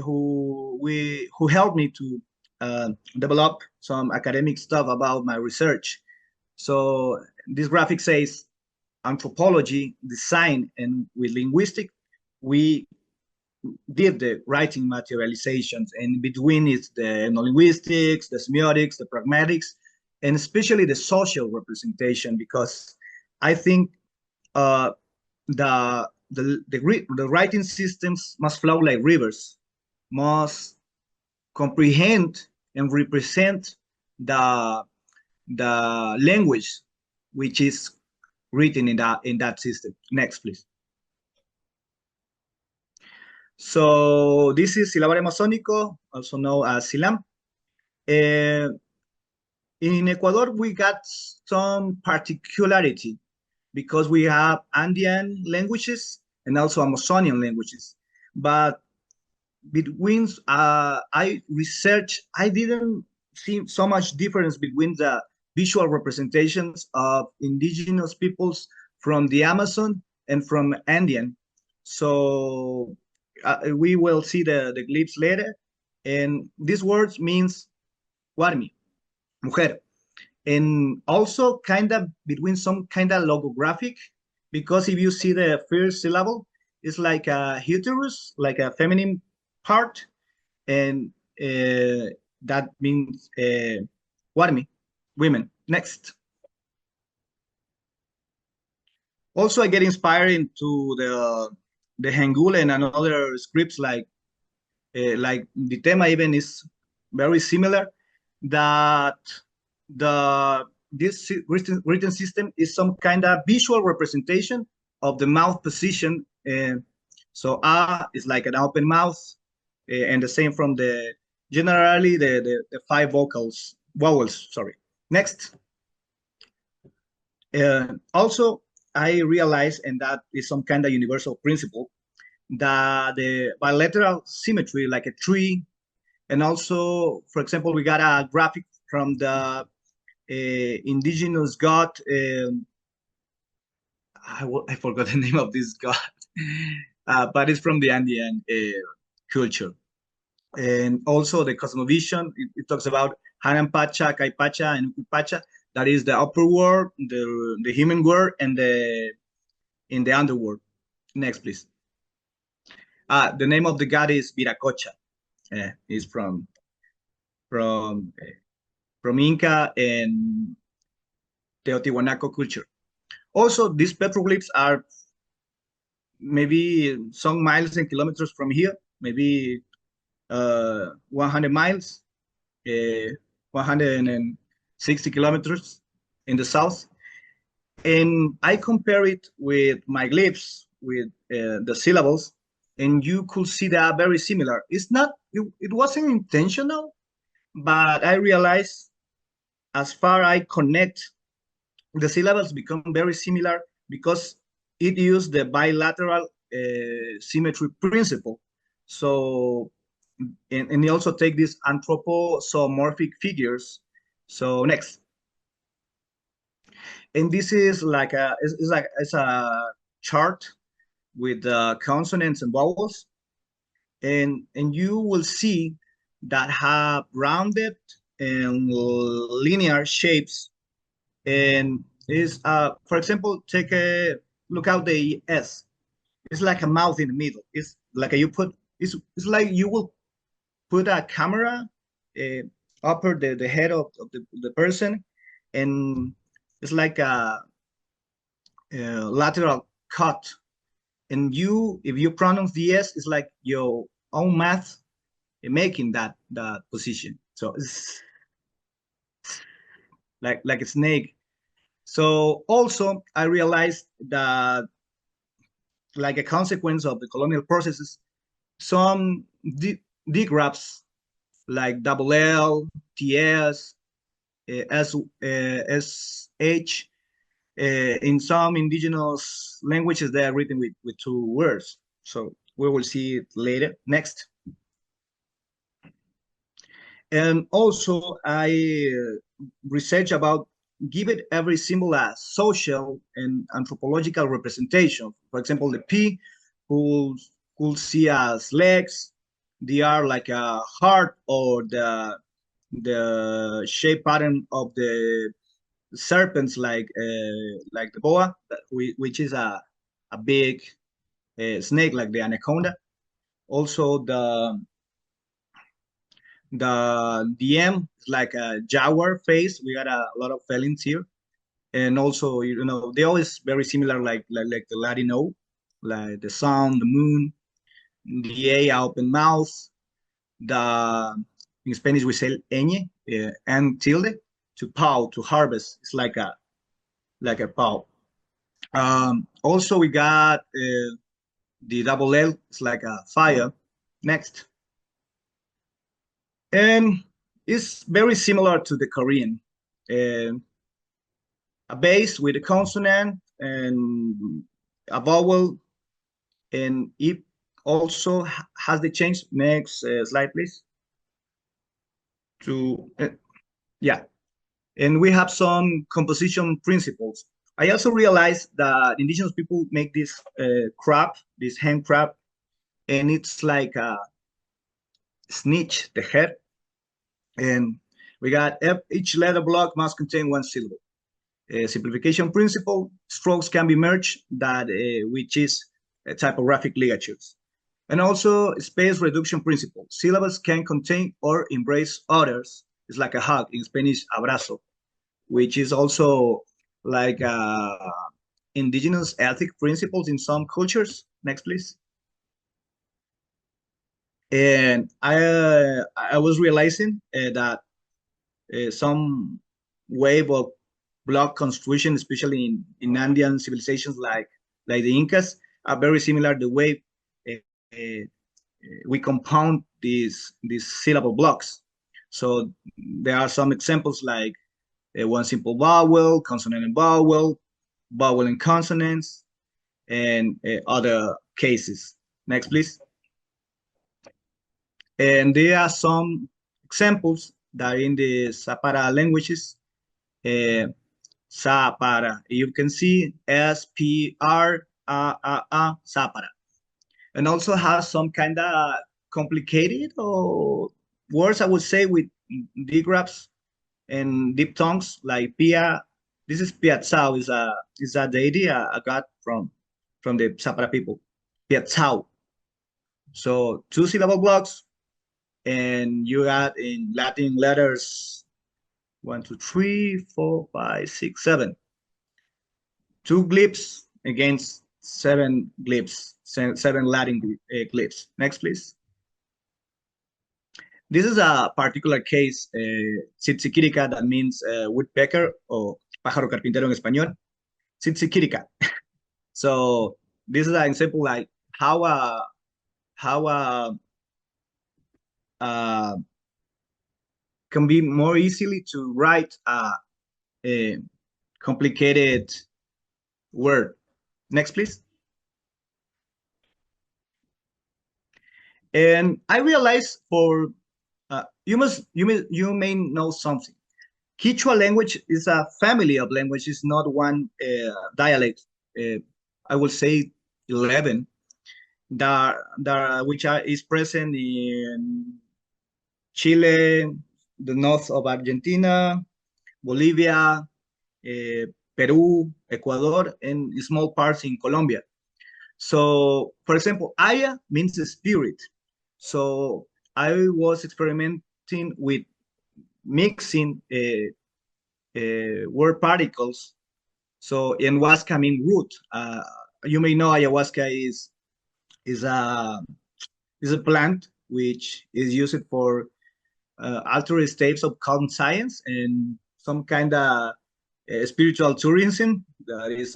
who helped me to develop some academic stuff about my research. So this graphic says anthropology, design, and with linguistic, we did the writing materializations, and between it's the ethnolinguistics, the semiotics, the pragmatics, and especially the social representation, because I think the writing systems must flow like rivers, must comprehend and represent the language which is written in that system. Next, please. So this is Silabario Amazónico, also known as SILAM. In Ecuador, we got some particularity because we have Andean languages and also Amazonian languages. But between I didn't see so much difference between the visual representations of indigenous peoples from the Amazon and from Andean. So we will see the glyphs later. And this word means warmi, mujer. And also kind of between some kind of logographic, because if you see the first syllable, it's like a uterus, like a feminine part, and that means warmi, women. Next. Also, I get inspired into the Hangul and another scripts like the Tema even is very similar. That this written system is some kind of visual representation of the mouth position. So is like an open mouth, and the same from the generally the five vowels. Sorry. Next. Also, I realized, and that is some kind of universal principle, that the bilateral symmetry, like a tree, and also, for example, we got a graphic from the indigenous god. I forgot the name of this god, but it's from the Andean culture. And also the cosmovision, it talks about Hananpacha, Kaipacha, and Ukupacha. That is the upper world, the human world, and in the underworld. Next, please. The name of the god is Viracocha. Is from Inca and Teotihuanaco culture. Also, these petroglyphs are maybe some miles and kilometers from here, maybe 100 miles, 160 kilometers in the south. And I compare it with my glyphs, with the syllables, and you could see that very similar. It's not, it wasn't intentional, but I realized as far I connect, the syllables become very similar because it used the bilateral symmetry principle. So, and they also take these anthropomorphic figures. So next. And this is like it's a chart with consonants and vowels, and you will see that have rounded and linear shapes, and is for example, take a look out the S. It's like a mouth in the middle. It's like it's like you will put a camera upper the head of the person, and it's like a lateral cut. And if you pronounce the S, it's like your own mouth making that position. So it's like a snake. So also I realized that, like a consequence of the colonial processes, some digraphs like double L, TS, SH, in some indigenous languages, they are written with two words. So we will see it later. Next. And also I research about give it every symbol a social and anthropological representation. For example, the P could see as legs, the R like a heart, or the shape pattern of the serpents like the boa, which is a big snake like the anaconda. Also the M is like a jaguar face. We got a lot of felines here, and also they always very similar like the Latin O, like the sun, the moon. The A open mouth. In Spanish we say ñ, and tilde, to pow, to harvest. It's like a pow. Also we got the double L. It's like a fire. Next. And it's very similar to the Korean. A base with a consonant and a vowel, and it also has the change. Next slide, please. Yeah, and we have some composition principles. I also realized that indigenous people make this crab, this hand crab, and it's like a snitch, the head. And we got each letter block must contain one syllable. Simplification principle, strokes can be merged, which is typographic ligatures. And also space reduction principle. Syllables can contain or embrace others. It's like a hug, in Spanish, abrazo, which is also like indigenous ethic principles in some cultures. Next, please. And I was realizing that some wave of block construction, especially in Andean civilizations like the Incas, are very similar the way uh, we compound these syllable blocks. So there are some examples like one simple vowel, consonant and vowel, vowel and consonants, and other cases. Next, please. And there are some examples that are in the Zapara languages. Zapara. You can see S-P-R-A-A-A, Zapara. And also has some kind of complicated or words, I would say, with digraphs and diphthongs like Pia. This is Piazzao, is a deity I got from the Zapara people. Piazzao. So two syllable blocks, and you add in Latin letters 1, 2, 3, 4, 5, 6, 7. Two glyphs against seven glyphs, seven Latin glyphs. Next, please. This is a particular case, Tsitsiquirica, that means woodpecker or pájaro carpintero en español. Tsitsiquirica. So this is an example like how can be more easily to write a complicated word. Next, please. And I realized you may know something. Quechua language is a family of languages, not one dialect. I will say 11 which is present in Chile, the north of Argentina, Bolivia, Peru, Ecuador, and small parts in Colombia. So, for example, Aya means spirit. So I was experimenting with mixing word particles. So ayahuasca means root. You may know ayahuasca is a plant which is used for altered states of calm science and some kind of spiritual tourism. That is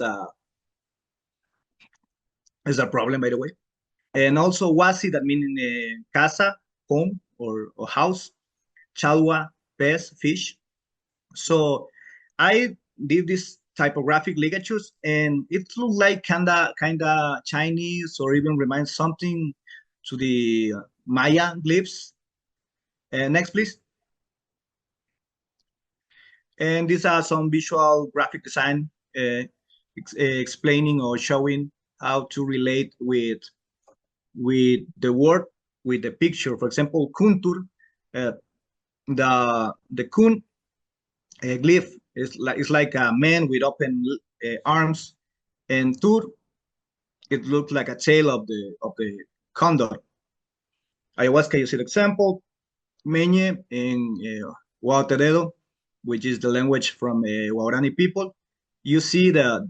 a problem, by the way. And also wasi, that means casa, home or house. Chalwa, pez, fish. So I did this typographic ligatures, and it looked like kinda Chinese, or even reminds something to the Maya glyphs. Next, please. And these are some visual graphic design explaining or showing how to relate with the word, with the picture. For example, kuntur, the kun glyph is like a man with open arms, and tur, it looks like a tail of the condor. Ayahuasca, you see the example. Meñe in Huauteredo, which is the language from Guarani people. You see the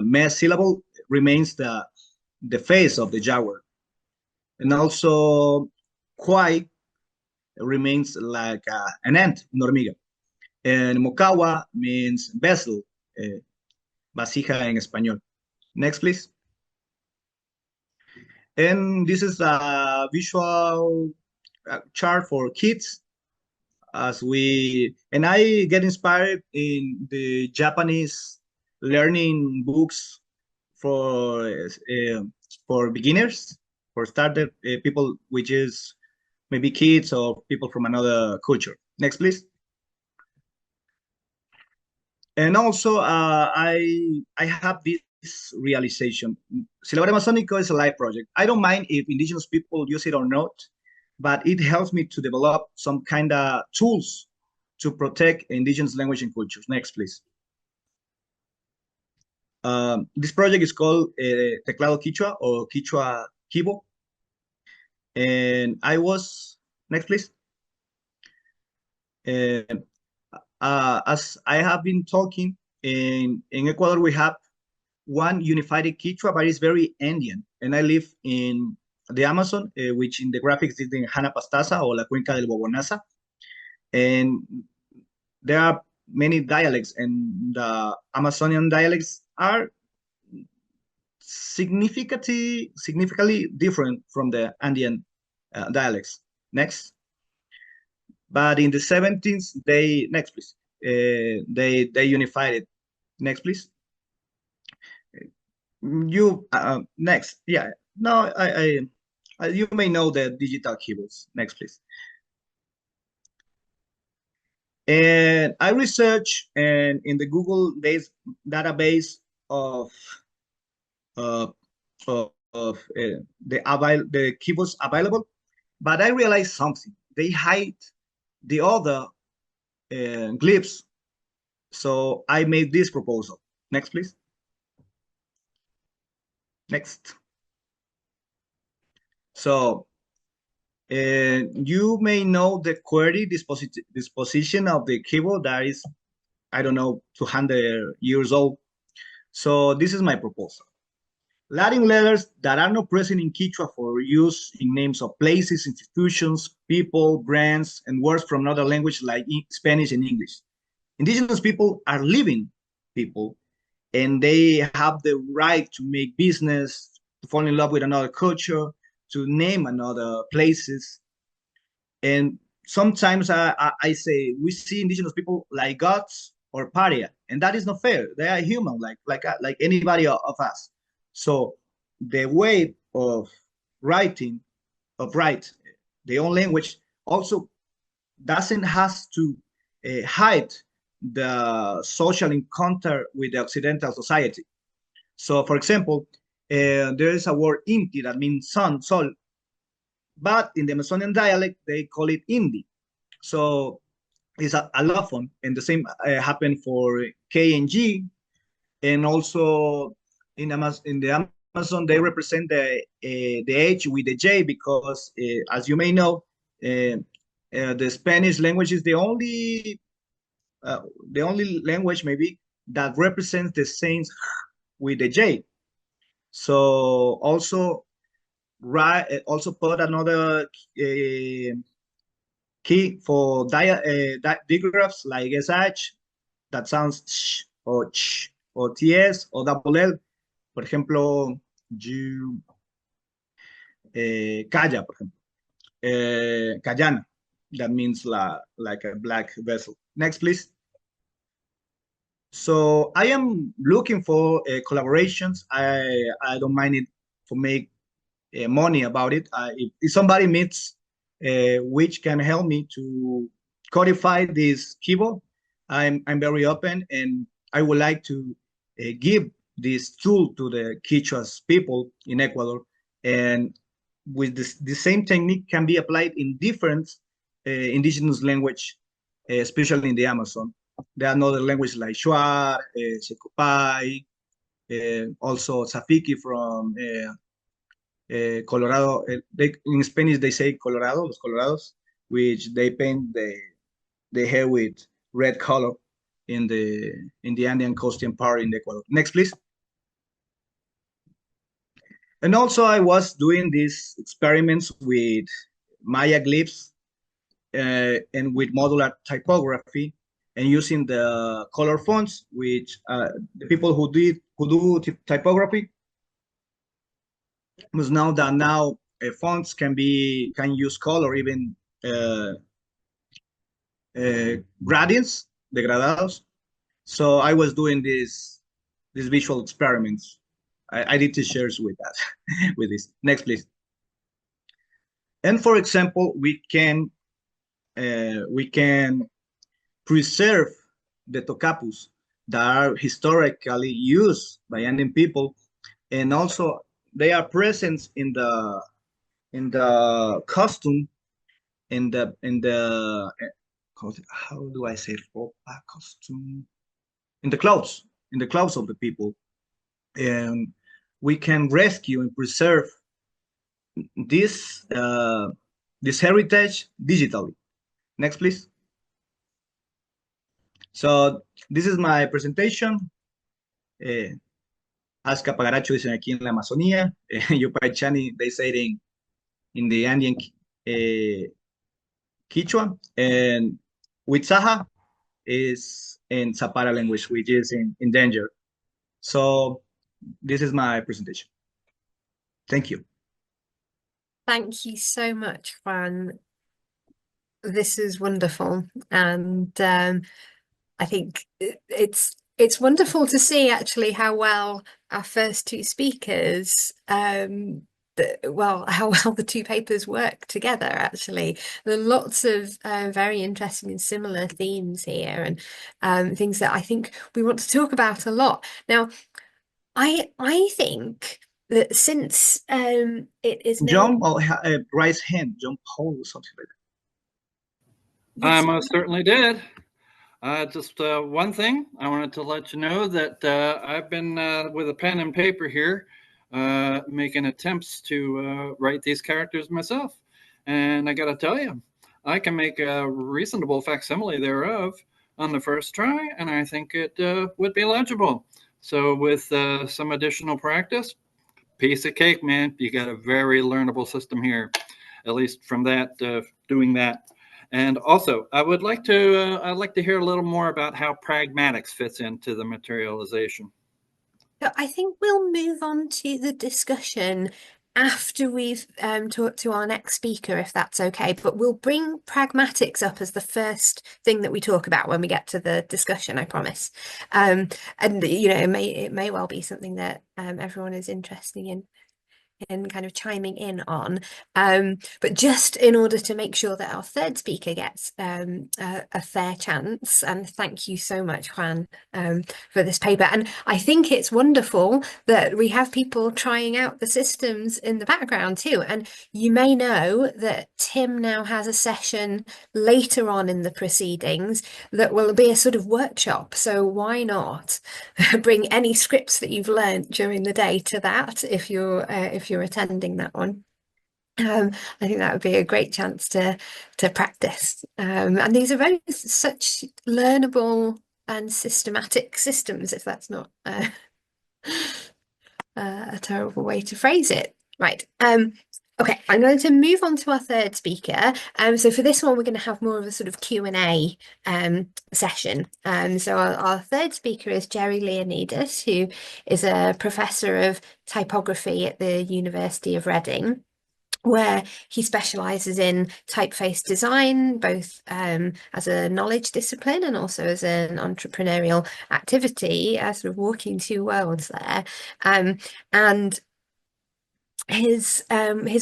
me syllable remains the face of the jaguar, and also kwai remains like an ant, una hormiga. And mocawa means vessel, vasija en español. Next, please. And this is a visual chart for kids. And I get inspired in the Japanese learning books for beginners, for started people, which is maybe kids or people from another culture. Next, please. And also, I have this realization. Silabario Amazónico is a live project. I don't mind if indigenous people use it or not, but it helps me to develop some kind of tools to protect indigenous language and cultures. Next, please. This project is called Teclado Quichua or Quichua Kibo. And I was, next, please. As I have been talking, in Ecuador, we have one unified Quechua, but it's very Andean. And I live in the Amazon, which in the graphics is the Hana Pastaza or La Cuenca del Bobonaza. And there are many dialects, and the Amazonian dialects are significantly different from the Andean dialects. Next. But in the 17th, next please, they unified it. Next please. You next, yeah. No, you may know the digital keyboards. Next please. And I research and in the Google database of the keyboards available, but I realized something. They hide the other glyphs. So I made this proposal. Next, please. Next. So you may know the QWERTY disposition of the keyboard that is, I don't know, 200 years old. So this is my proposal. Latin letters that are not present in Quechua for use in names of places, institutions, people, brands, and words from another language like Spanish and English. Indigenous people are living people, and they have the right to make business, to fall in love with another culture, to name another places. And sometimes I say we see indigenous people like gods or paria, and that is not fair. They are human, like anybody of us. So the way of write their own language also doesn't have to hide the social encounter with the Occidental society. So, for example, there is a word Inti that means sun, sol, but in the Amazonian dialect, they call it Indi. So it's a allophone, and the same happened for K and G, and also in the Amazon, they represent the H with the J because, as you may know, the Spanish language is the only language maybe that represents the same with the J. So also put another key for digraphs like SH that sounds ch or ch or TS or double L. Por ejemplo, you calla, por ejemplo, callana. That means like a black vessel. Next, please. So I am looking for collaborations. I don't mind it for make money about it. If somebody meets which can help me to codify this keyboard, I'm very open, and I would like to give this tool to the Quichuas people in Ecuador, and with the same technique can be applied in different indigenous language, especially in the Amazon. There are other languages like Shuar, Secopai, also Safiki from Colorado. In Spanish, they say Colorado, los Colorados, which they paint the hair with red color in the Andean coastal part in Ecuador. Next, please. And also, I was doing these experiments with Maya glyphs and with modular typography, and using the color fonts, which the people who do typography must know that now fonts can use color, even gradients, degradados. So I was doing these visual experiments. I did t-shirts with that, with this. Next, please. And for example, we can preserve the tocapus that are historically used by Andean people, and also they are present in the costume, how do I say costume, in the clothes of the people, and we can rescue and preserve this heritage digitally. Next, please. So this is my presentation. Azca Pagaracho dicen aquí en la Amazonía. Yupaychani, they say in the Andean Quechua, and Witsaha is in Zapara language, which is in Endangered. So this is my presentation. Thank you. Thank you so much, Juan. This is wonderful, and I think it's wonderful to see actually how well our first two speakers how well the two papers work together actually. There are lots of very interesting and similar themes here, and things that I think we want to talk about a lot. Now, I think that since it is now John raise hand, John Paul or something like that. I most certainly did. Just one thing, I wanted to let you know that I've been with a pen and paper here, making attempts to write these characters myself. And I got to tell you, I can make a reasonable facsimile thereof on the first try, and I think it would be legible. So with some additional practice, piece of cake, man. You got a very learnable system here, at least from that, doing that. And also, I'd like to hear a little more about how pragmatics fits into the materialization. So I think we'll move on to the discussion after we've talked to our next speaker, if that's okay. But we'll bring pragmatics up as the first thing that we talk about when we get to the discussion, I promise. And you know, it may well be something that everyone is interested in kind of chiming in on, but just in order to make sure that our third speaker gets a fair chance, and thank you so much, Juan, for this paper. And I think it's wonderful that we have people trying out the systems in the background too. And you may know that Tim now has a session later on in the proceedings that will be a sort of workshop. So why not bring any scripts that you've learned during the day to that if you're attending that one. I think that would be a great chance to practice. And these are such learnable and systematic systems, if that's not a terrible way to phrase it. Right. Okay, I'm going to move on to our third speaker. So for this one, we're going to have more of a sort of Q&A session. So our third speaker is Jerry Leonidas, who is a professor of typography at the University of Reading, where he specialises in typeface design, both as a knowledge discipline and also as an entrepreneurial activity, sort of walking two worlds there. And his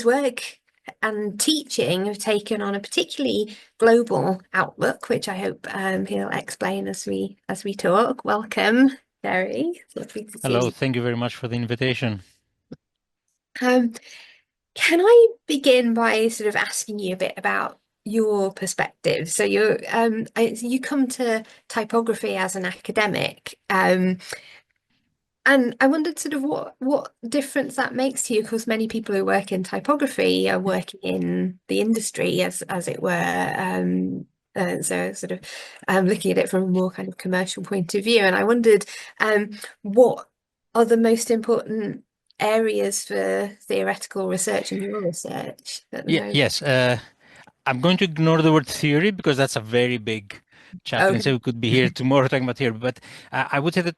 work and teaching have taken on a particularly global outlook, which I hope he'll explain as we talk. Welcome, Jerry. Hello, thank you very much for the invitation. Can I begin by sort of asking you a bit about your perspective? So you come to typography as an academic, and I wondered sort of what difference that makes to you, because many people who work in typography are working in the industry, as it were. So sort of looking at it from a more kind of commercial point of view. And I wondered what are the most important areas for theoretical research in your research at the moment? Yes, I'm going to ignore the word theory because that's a very big chapter, Okay. and so we could be here tomorrow talking about theory. But I would say that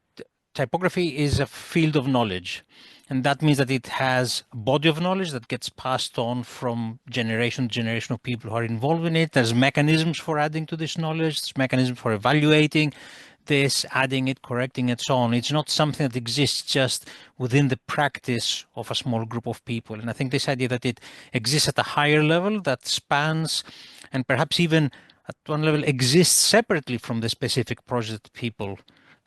typography is a field of knowledge, and that means that it has a body of knowledge that gets passed on from generation to generation of people who are involved in it. There's mechanisms for adding to this knowledge, there's mechanisms for evaluating this, adding it, correcting it, so on. It's not something that exists just within the practice of a small group of people. And I think this idea that it exists at a higher level that spans and perhaps even at one level exists separately from the specific project that people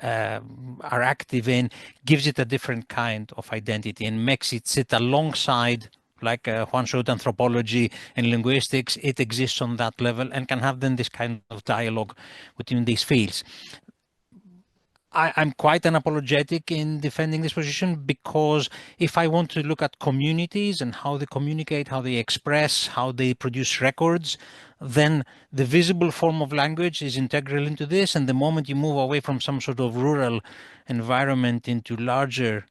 are active in, gives it a different kind of identity and makes it sit alongside, like Juan showed, anthropology and linguistics. It exists on that level and can have then this kind of dialogue between these fields. I'm quite unapologetic in defending this position, because if I want to look at communities and how they communicate, how they express, how they produce records, then the visible form of language is integral into this. And the moment you move away from some sort of rural environment into larger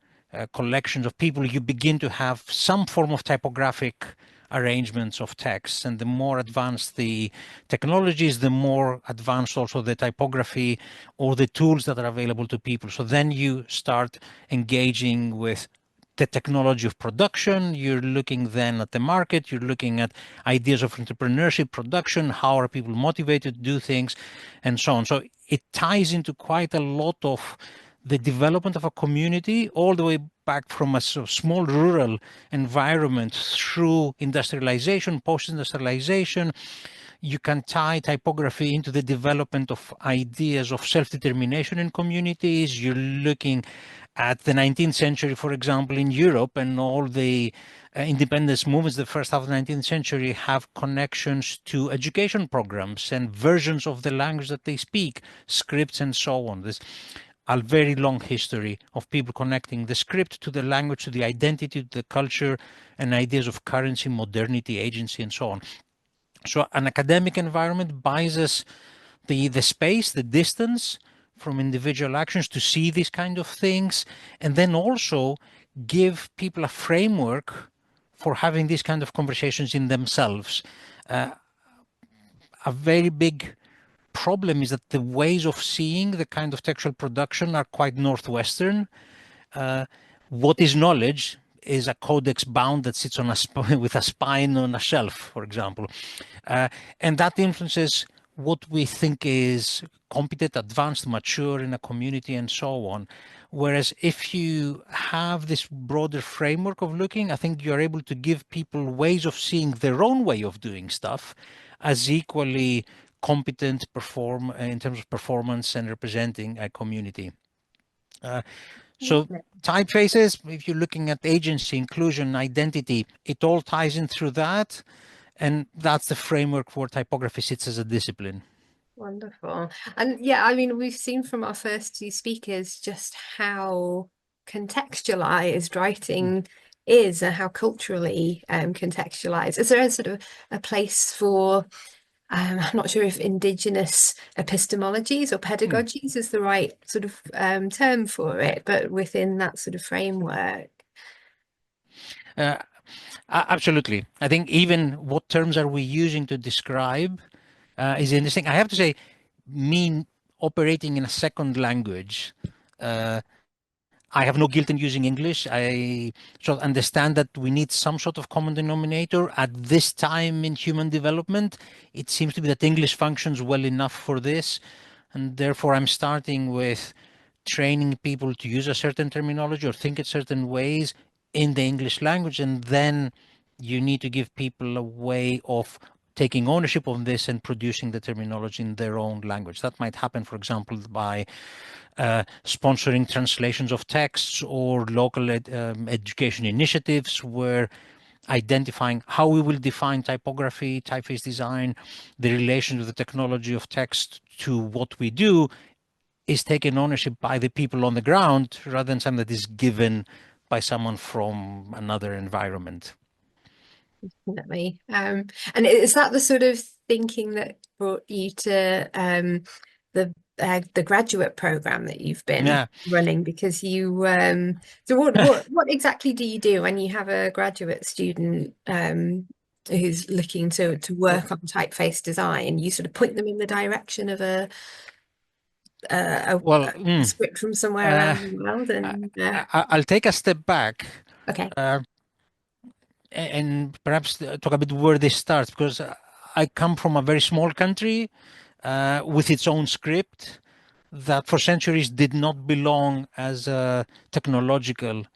collections of people, you begin to have some form of typographic arrangements of text. And the more advanced the technologies, the more advanced also the typography or the tools that are available to people. So then you start engaging with the technology of production, you're looking then at the market, you're looking at ideas of entrepreneurship, production, how are people motivated to do things, and so on. So it ties into quite a lot of the development of a community, all the way back from a sort of small rural environment through industrialization, post-industrialization. You can tie typography into the development of ideas of self-determination in communities. You're looking at the 19th century, for example, in Europe, and all the independence movements, the first half of the 19th century, have connections to education programs and versions of the language that they speak, scripts and so on. There's a very long history of people connecting the script to the language, to the identity, to the culture, and ideas of currency, modernity, agency, and so on. So an academic environment buys us the space, the distance from individual actions to see these kind of things, and then also give people a framework for having these kind of conversations in themselves. A very big problem is that the ways of seeing the kind of textual production are quite Northwestern. What is knowledge is a codex bound that sits on with a spine on a shelf, for example. And that influences what we think is competent, advanced, mature in a community, and so on. Whereas if you have this broader framework of looking, I think you're able to give people ways of seeing their own way of doing stuff as equally competent in terms of performance and representing a community. So typefaces, if you're looking at agency, inclusion, identity, it all ties in through that. And that's the framework for typography sits as a discipline. Wonderful. And yeah, I mean, we've seen from our first two speakers just how contextualized writing is and how culturally contextualized. Is there a sort of a place for, I'm not sure if indigenous epistemologies or pedagogies is the right sort of term for it, but within that sort of framework? Absolutely. I think even what terms are we using to describe is interesting. I have to say, me operating in a second language, I have no guilt in using English. I sort of understand that we need some sort of common denominator at this time in human development. It seems to be that English functions well enough for this. And therefore, I'm starting with training people to use a certain terminology or think it certain ways in the English language. And then you need to give people a way of taking ownership of this and producing the terminology in their own language. That might happen, for example, by sponsoring translations of texts or local education initiatives where identifying how we will define typography, typeface design, the relation to the technology of text to what we do is taken ownership by the people on the ground rather than something that is given by someone from another environment. Definitely. And is that the sort of thinking that brought you to the graduate program that you've been running? Because you so what exactly do you do when you have a graduate student who's looking to work on typeface design? You sort of point them in the direction of a script from somewhere around the world, and I'll take a step back. Okay. And perhaps talk a bit where this starts, because I come from a very small country with its own script that for centuries did not belong as a technological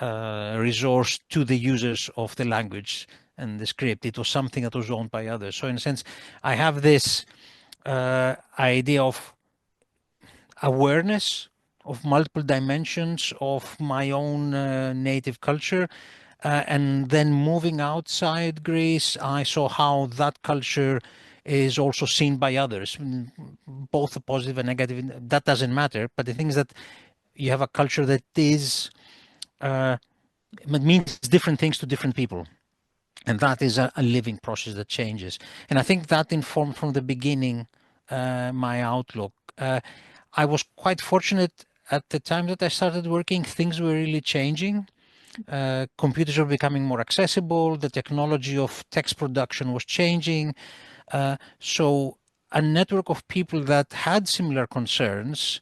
resource to the users of the language and the script. It was something that was owned by others. So in a sense, I have this idea of awareness of multiple dimensions of my own native culture. And then moving outside Greece, I saw how that culture is also seen by others, both the positive and negative. That doesn't matter. But the thing is that you have a culture that is, it means different things to different people. And that is a living process that changes. And I think that informed from the beginning my outlook. I was quite fortunate at the time that I started working, things were really changing. computers were becoming more accessible, the technology of text production was changing. So a network of people that had similar concerns,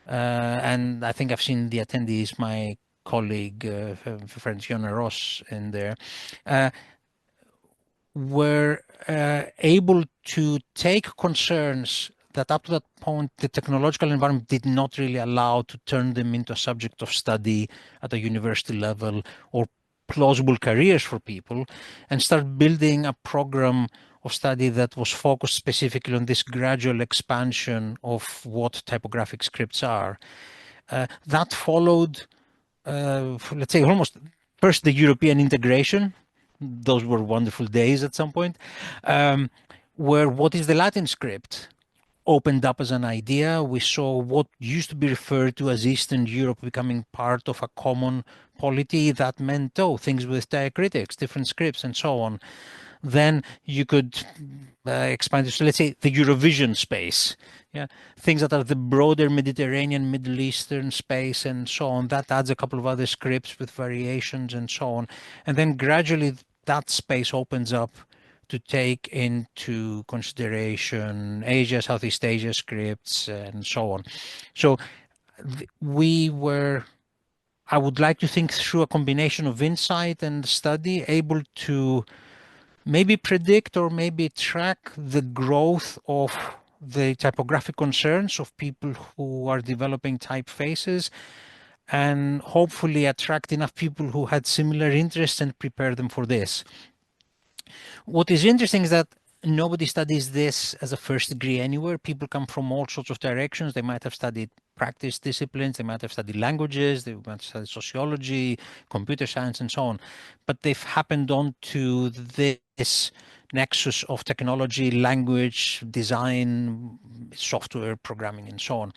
and I think I've seen the attendees, my colleague, friend Fiona Ross in there, were able to take concerns that up to that point the technological environment did not really allow to turn them into a subject of study at a university level or plausible careers for people, and start building a program of study that was focused specifically on this gradual expansion of what typographic scripts are. That followed, let's say, almost first the European integration. Those were wonderful days at some point, where what is the Latin script opened up as an idea. We saw what used to be referred to as Eastern Europe becoming part of a common polity that meant, things with diacritics, different scripts, and so on. Then you could expand to, let's say, the Eurovision space. Yeah, things that are the broader Mediterranean, Middle Eastern space, and so on. That adds a couple of other scripts with variations and so on. And then gradually that space opens up to take into consideration Asia, Southeast Asia scripts, and so on. So I would like to think through a combination of insight and study, able to maybe predict or maybe track the growth of the typographic concerns of people who are developing typefaces, and hopefully attract enough people who had similar interests and prepare them for this. What is interesting is that nobody studies this as a first degree anywhere. People come from all sorts of directions. They might have studied practice disciplines, they might have studied languages, they might have studied sociology, computer science, and so on. But they've happened on to this nexus of technology, language, design, software programming, and so on.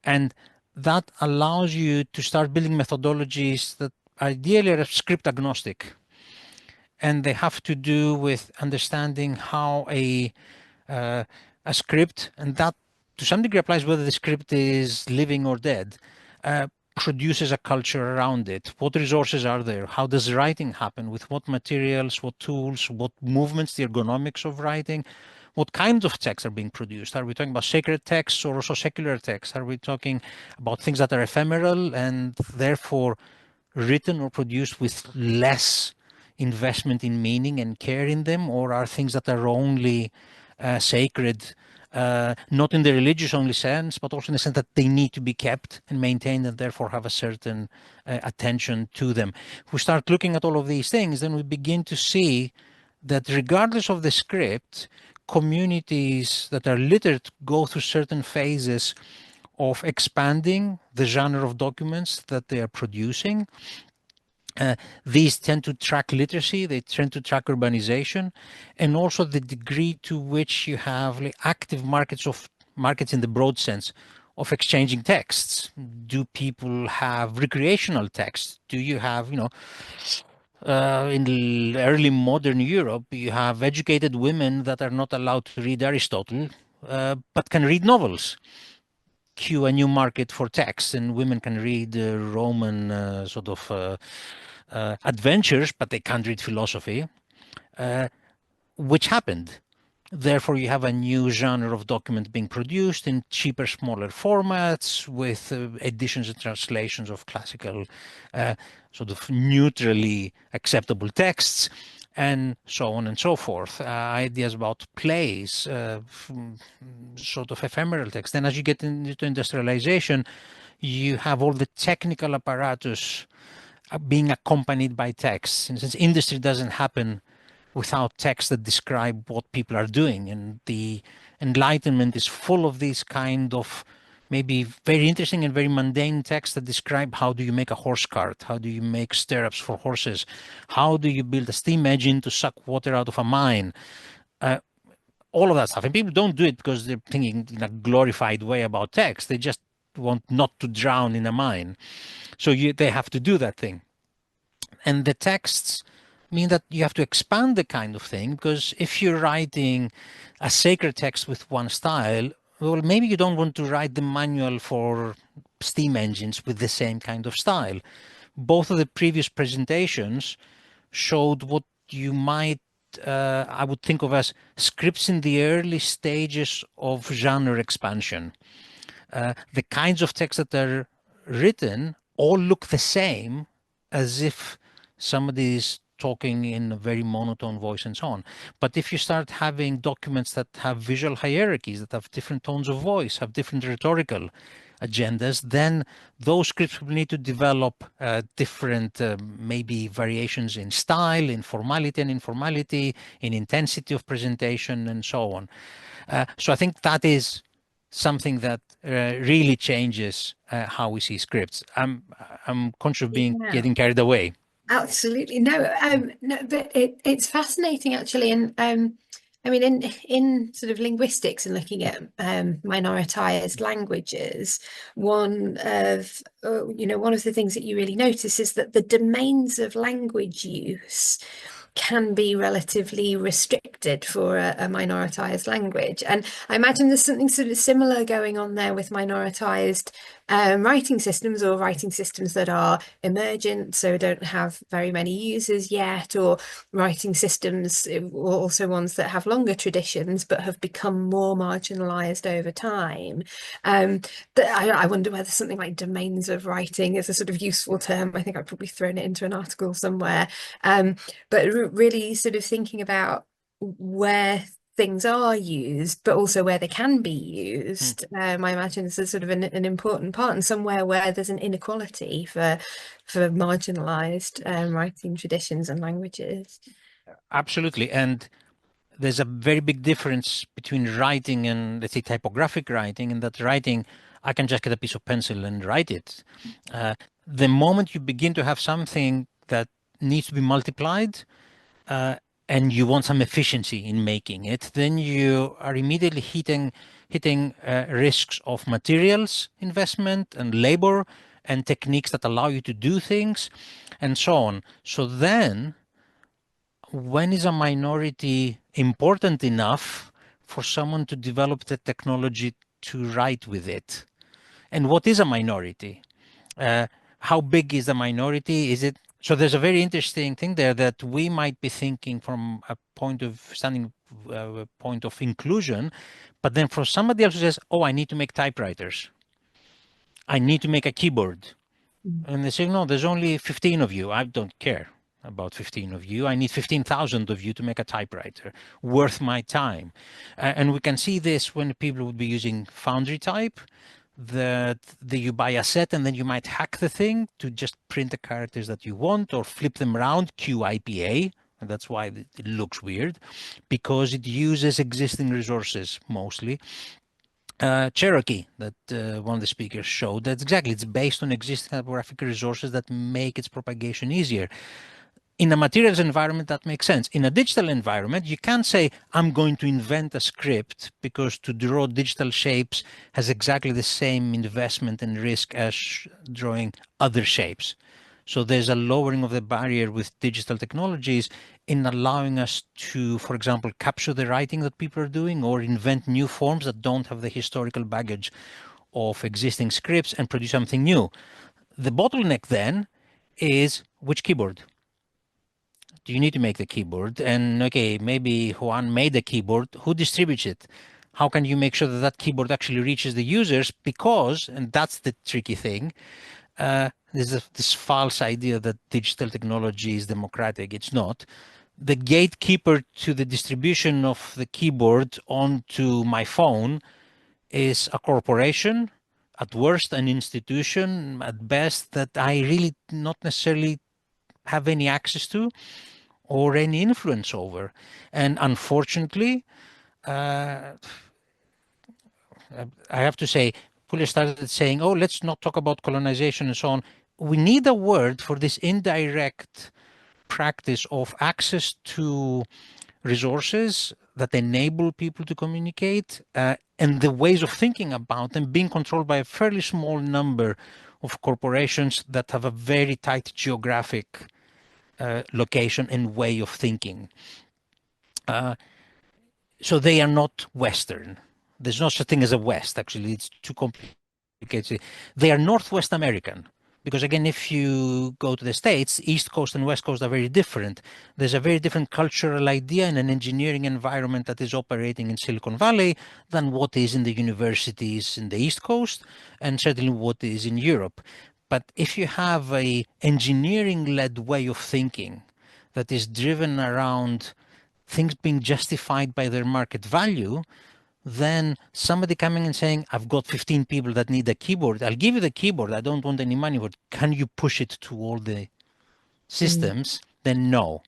And that allows you to start building methodologies that ideally are script agnostic. And they have to do with understanding how a script, and that to some degree applies whether the script is living or dead, produces a culture around it. What resources are there? How does writing happen? With what materials, what tools, what movements, the ergonomics of writing? What kinds of texts are being produced? Are we talking about sacred texts or also secular texts? Are we talking about things that are ephemeral and therefore written or produced with less investment in meaning and care in them, or are things that are only sacred, not in the religious only sense, but also in the sense that they need to be kept and maintained and therefore have a certain attention to them? If we start looking at all of these things, then we begin to see that regardless of the script, communities that are literate go through certain phases of expanding the genre of documents that they are producing. These tend to track literacy, they tend to track urbanization, and also the degree to which you have active markets in the broad sense of exchanging texts. Do people have recreational texts? Do you have, in early modern Europe, you have educated women that are not allowed to read Aristotle, but can read novels. Cue a new market for text, and women can read Roman adventures, but they can't read philosophy, which happened. Therefore, you have a new genre of document being produced in cheaper, smaller formats with editions and translations of classical, neutrally acceptable texts, and so on and so forth. Ideas about plays, ephemeral text. Then as you get into industrialization, you have all the technical apparatus being accompanied by text. And since industry doesn't happen without texts that describe what people are doing, and the Enlightenment is full of these kind of maybe very interesting and very mundane texts that describe how do you make a horse cart, how do you make stirrups for horses, how do you build a steam engine to suck water out of a mine, all of that stuff. And people don't do it because they're thinking in a glorified way about text. They just want not to drown in a mine. So they have to do that thing. And the texts mean that you have to expand the kind of thing, because if you're writing a sacred text with one style, well, maybe you don't want to write the manual for steam engines with the same kind of style. both of the previous presentations showed what you might, I would think of as scripts in the early stages of genre expansion. The kinds of texts that are written all look the same, as if somebody is talking in a very monotone voice and so on. But if you start having documents that have visual hierarchies, that have different tones of voice, have different rhetorical agendas, then those scripts will need to develop different maybe variations in style, in formality and informality, in intensity of presentation, and so on. So I think that is something that really changes how we see scripts. I'm conscious of getting carried away. Absolutely. No, but it's fascinating actually. And I mean, in sort of linguistics and looking at minoritized languages, one of the things that you really notice is that the domains of language use can be relatively restricted for a minoritized language. And I imagine there's something sort of similar going on there with minoritized writing systems, or writing systems that are emergent, so don't have very many users yet, or writing systems, or also ones that have longer traditions but have become more marginalized over time. I wonder whether something like domains of writing is a sort of useful term. I think I've probably thrown it into an article somewhere. But really sort of thinking about where things are used, but also where they can be used. I imagine this is sort of an important part, and somewhere where there's an inequality for marginalized writing traditions and languages. Absolutely. And there's a very big difference between writing and, let's say, typographic writing, in that writing, I can just get a piece of pencil and write it. The moment you begin to have something that needs to be multiplied, and you want some efficiency in making it, then you are immediately hitting risks of materials investment and labor and techniques that allow you to do things and so on. So then, when is a minority important enough for someone to develop the technology to write with it? And what is a minority? How big is the minority? Is it so? There's a very interesting thing there that we might be thinking from a point of inclusion, but then for somebody else who says, "Oh, I need to make typewriters. I need to make a keyboard," and they say, "No, there's only 15 of you. I don't care about 15 of you. I need 15,000 of you to make a typewriter worth my time." And we can see this when people would be using Foundry type. That you buy a set and then you might hack the thing to just print the characters that you want, or flip them around, QIPA, and that's why it looks weird, because it uses existing resources mostly. Cherokee, that one of the speakers showed, that's exactly, it's based on existing typographic resources that make its propagation easier. In a materials environment, that makes sense. In a digital environment, you can't say, I'm going to invent a script, because to draw digital shapes has exactly the same investment and risk as drawing other shapes. So there's a lowering of the barrier with digital technologies in allowing us to, for example, capture the writing that people are doing, or invent new forms that don't have the historical baggage of existing scripts and produce something new. The bottleneck then is which keyboard? You need to make the keyboard, and okay, maybe Juan made the keyboard, who distributes it? How can you make sure that that keyboard actually reaches the users? Because, and that's the tricky thing, there's this false idea that digital technology is democratic. It's not. The gatekeeper to the distribution of the keyboard onto my phone is a corporation, at worst an institution, at best that I really not necessarily have any access to or any influence over. And unfortunately, I have to say, Pule started saying, oh, let's not talk about colonization and so on. We need a word for this indirect practice of access to resources that enable people to communicate, and the ways of thinking about them being controlled by a fairly small number of corporations that have a very tight geographic location and way of thinking. So they are not Western. There's no such thing as a West, actually. It's too complicated. They are Northwest American. Because again, if you go to the States, East Coast and West Coast are very different. There's a very different cultural idea in an engineering environment that is operating in Silicon Valley than what is in the universities in the East Coast, and certainly what is in Europe. But if you have a engineering-led way of thinking that is driven around things being justified by their market value, then somebody coming and saying, I've got 15 people that need a keyboard. I'll give you the keyboard. I don't want any money, but can you push it to all the systems? Then no.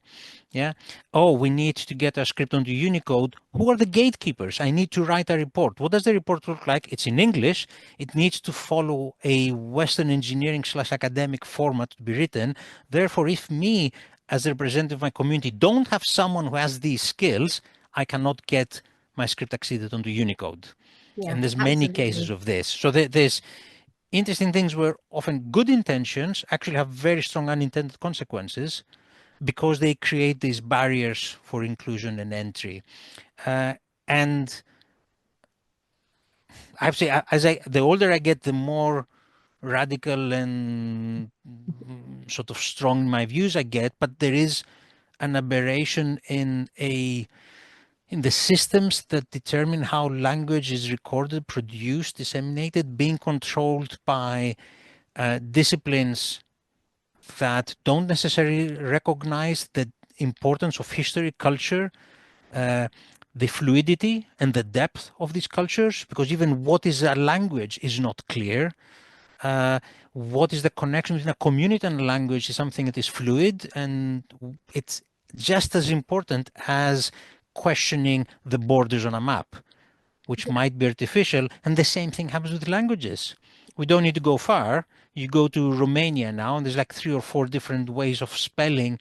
Yeah. Oh, we need to get our script onto Unicode. Who are the gatekeepers? I need to write a report. What does the report look like? It's in English. It needs to follow a Western engineering / academic format to be written. Therefore, if me as a representative of my community don't have someone who has these skills, I cannot get my script acceded onto Unicode. Yeah, And there's many cases of this. So there's interesting things where often good intentions actually have very strong unintended consequences because they create these barriers for inclusion and entry. And I have to say, the older I get, the more radical and sort of strong in my views I get, but there is an aberration in the systems that determine how language is recorded, produced, disseminated, being controlled by disciplines that don't necessarily recognize the importance of history, culture, the fluidity and the depth of these cultures, because even what is a language is not clear. What is the connection between a community and a language is something that is fluid, and it's just as important as questioning the borders on a map, which might be artificial. And the same thing happens with languages. We don't need to go far. You go to Romania now, and there's like 3 or 4 different ways of spelling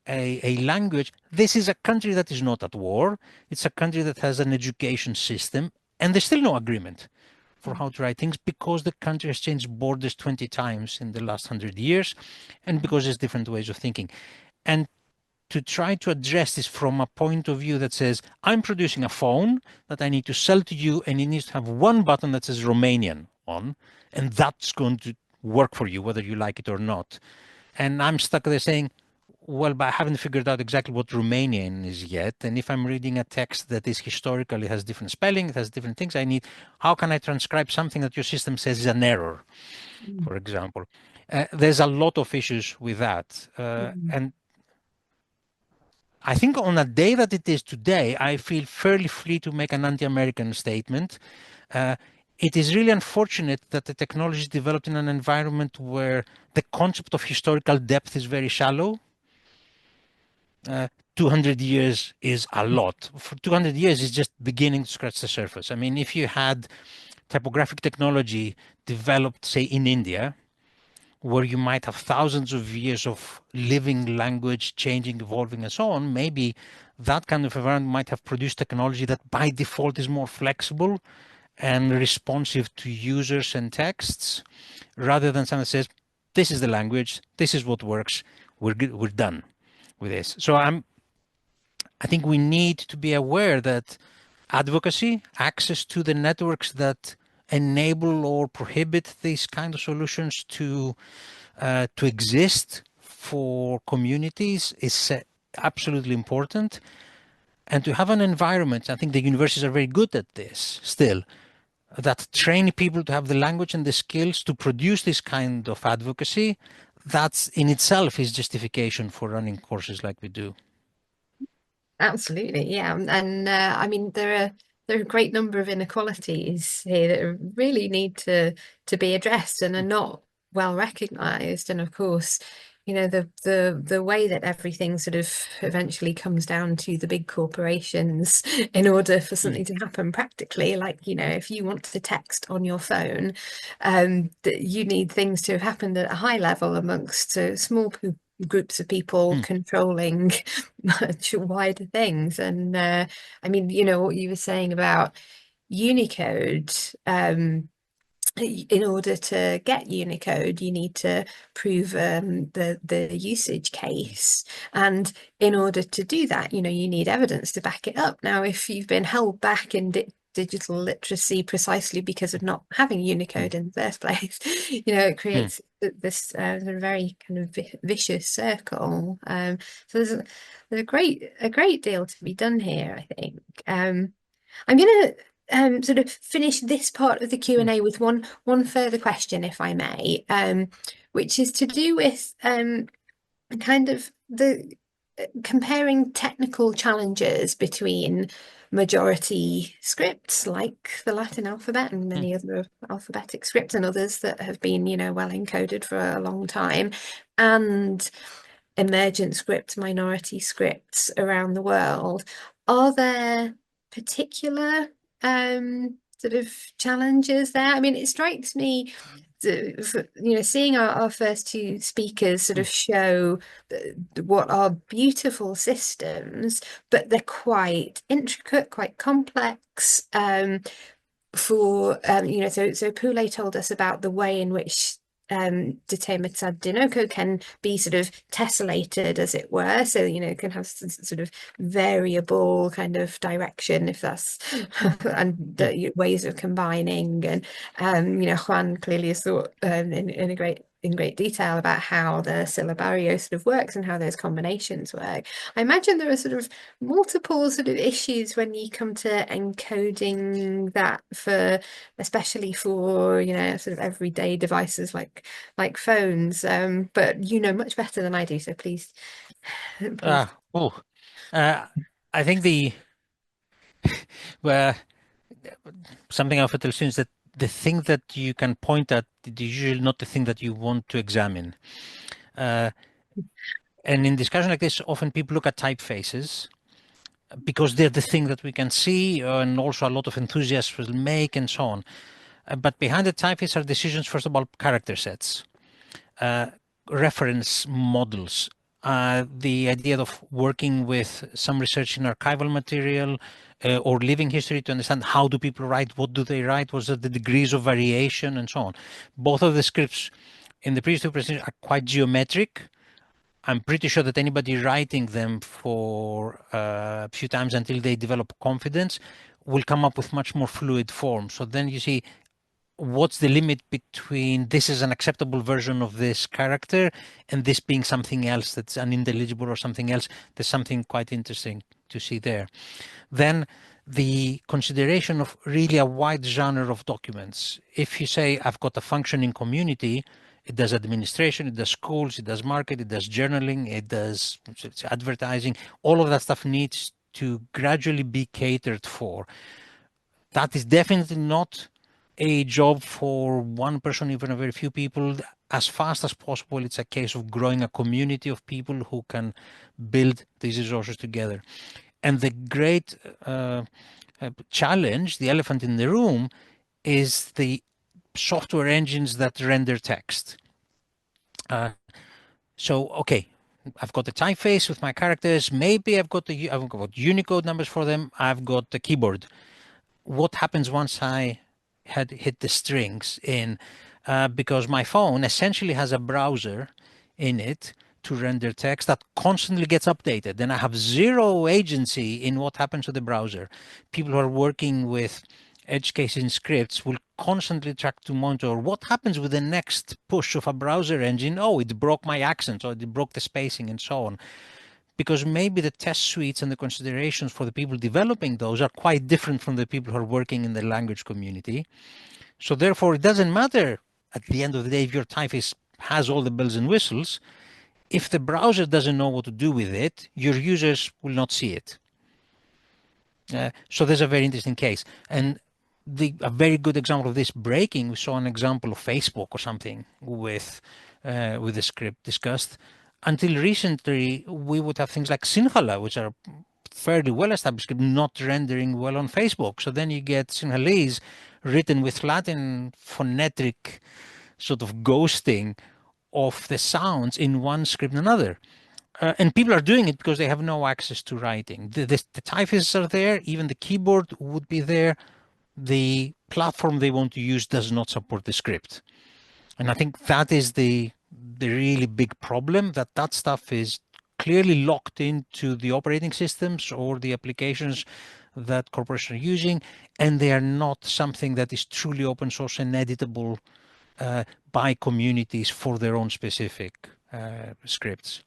a language. This is a country that is not at war. It's a country that has an education system, and there's still no agreement for how to write things because the country has changed borders 20 times in the last 100 years, and because there's different ways of thinking. And to try to address this from a point of view that says, I'm producing a phone that I need to sell to you, and it needs to have one button that says Romanian on, and that's going to work for you, whether you like it or not. And I'm stuck there saying, well, but I haven't figured out exactly what Romanian is yet. And if I'm reading a text that is historically has different spelling, it has different things, how can I transcribe something that your system says is an error, for example? There's a lot of issues with that. And I think on a day that it is today, I feel fairly free to make an anti-American statement. It is really unfortunate that the technology is developed in an environment where the concept of historical depth is very shallow. 200 years is a lot. For 200 years is just beginning to scratch the surface. I mean, if you had typographic technology developed, say, in India, where you might have thousands of years of living language, changing, evolving, and so on, maybe that kind of environment might have produced technology that by default is more flexible and responsive to users and texts, rather than something that says, this is the language, this is what works, we're done with this. So I think we need to be aware that advocacy, access to the networks that enable or prohibit these kind of solutions to exist for communities is absolutely important. And to have an environment, I think the universities are very good at this still, that train people to have the language and the skills to produce this kind of advocacy. That's in itself is justification for running courses like we do. Absolutely, yeah. And I mean, there are a great number of inequalities here that really need to be addressed and are not well recognized. And of course, you know, the way that everything sort of eventually comes down to the big corporations in order for something to happen practically, like, you know, if you want to text on your phone, you need things to have happened at a high level amongst small groups of people controlling much wider things. And I mean, you know, what you were saying about Unicode, in order to get Unicode, you need to prove the usage case. And in order to do that, you know, you need evidence to back it up. Now, if you've been held back in digital literacy precisely because of not having Unicode in the first place. It creates this sort of very kind of vicious circle. So there's a great deal to be done here, I think. I'm going to sort of finish this part of the Q&A with one further question, if I may, which is to do with kind of the comparing technical challenges between majority scripts like the Latin alphabet and many other alphabetic scripts and others that have been, well encoded for a long time, and emergent scripts, minority scripts around the world. Are there particular sort of challenges there? I mean, it strikes me, seeing our first two speakers sort of show what are beautiful systems, but they're quite intricate, quite complex. So Pule told us about the way in which Dite Dinoko can be sort of tessellated, as it were, so can have sort of variable kind of direction, if that's and ways of combining. And Juan clearly has thought in great detail about how the syllabario sort of works and how those combinations work. I imagine there are sort of multiple sort of issues when you come to encoding that especially for sort of everyday devices like phones. But much better than I do, so please. I think something I've heard is that the thing that you can point at is usually not the thing that you want to examine. And in discussion like this, often people look at typefaces because they're the thing that we can see, and also a lot of enthusiasts will make and so on. But behind the typeface are decisions, first of all, character sets, reference models, the idea of working with some research in archival material or living history to understand how do people write, what do they write, what are the degrees of variation, and so on. Both of the scripts in the previous two presentations are quite geometric. I'm pretty sure that anybody writing them for a few times until they develop confidence will come up with much more fluid form. So then you see, what's the limit between this is an acceptable version of this character and this being something else that's unintelligible or something else? There's something quite interesting to see there. Then the consideration of really a wide genre of documents. If you say, I've got a functioning community, it does administration, it does schools, it does market, it does journaling, it does advertising, all of that stuff needs to gradually be catered for. That is definitely not a job for one person, even a very few people. As fast as possible, it's a case of growing a community of people who can build these resources together. And the great challenge, the elephant in the room, is the software engines that render text. So, okay, I've got the typeface with my characters. Maybe I've got Unicode numbers for them. I've got the keyboard. What happens once I had hit the strings in? Because my phone essentially has a browser in it to render text that constantly gets updated. Then I have zero agency in what happens to the browser. People who are working with edge cases in scripts will constantly track to monitor what happens with the next push of a browser engine. Oh, it broke my accent, or it broke the spacing, and so on. Because maybe the test suites and the considerations for the people developing those are quite different from the people who are working in the language community. So therefore, it doesn't matter at the end of the day if your typeface has all the bells and whistles. If the browser doesn't know what to do with it, your users will not see it. So there's a very interesting case. And a very good example of this breaking, we saw an example of Facebook or something with the script discussed. Until recently, we would have things like Sinhala, which are fairly well-established, not rendering well on Facebook. So then you get Sinhalese written with Latin phonetic sort of ghosting of the sounds in one script and another. And people are doing it because they have no access to writing. The typefaces are there, even the keyboard would be there. The platform they want to use does not support the script. And I think that is the really big problem, that stuff is clearly locked into the operating systems or the applications that corporations are using, and they are not something that is truly open source and editable by communities for their own specific scripts.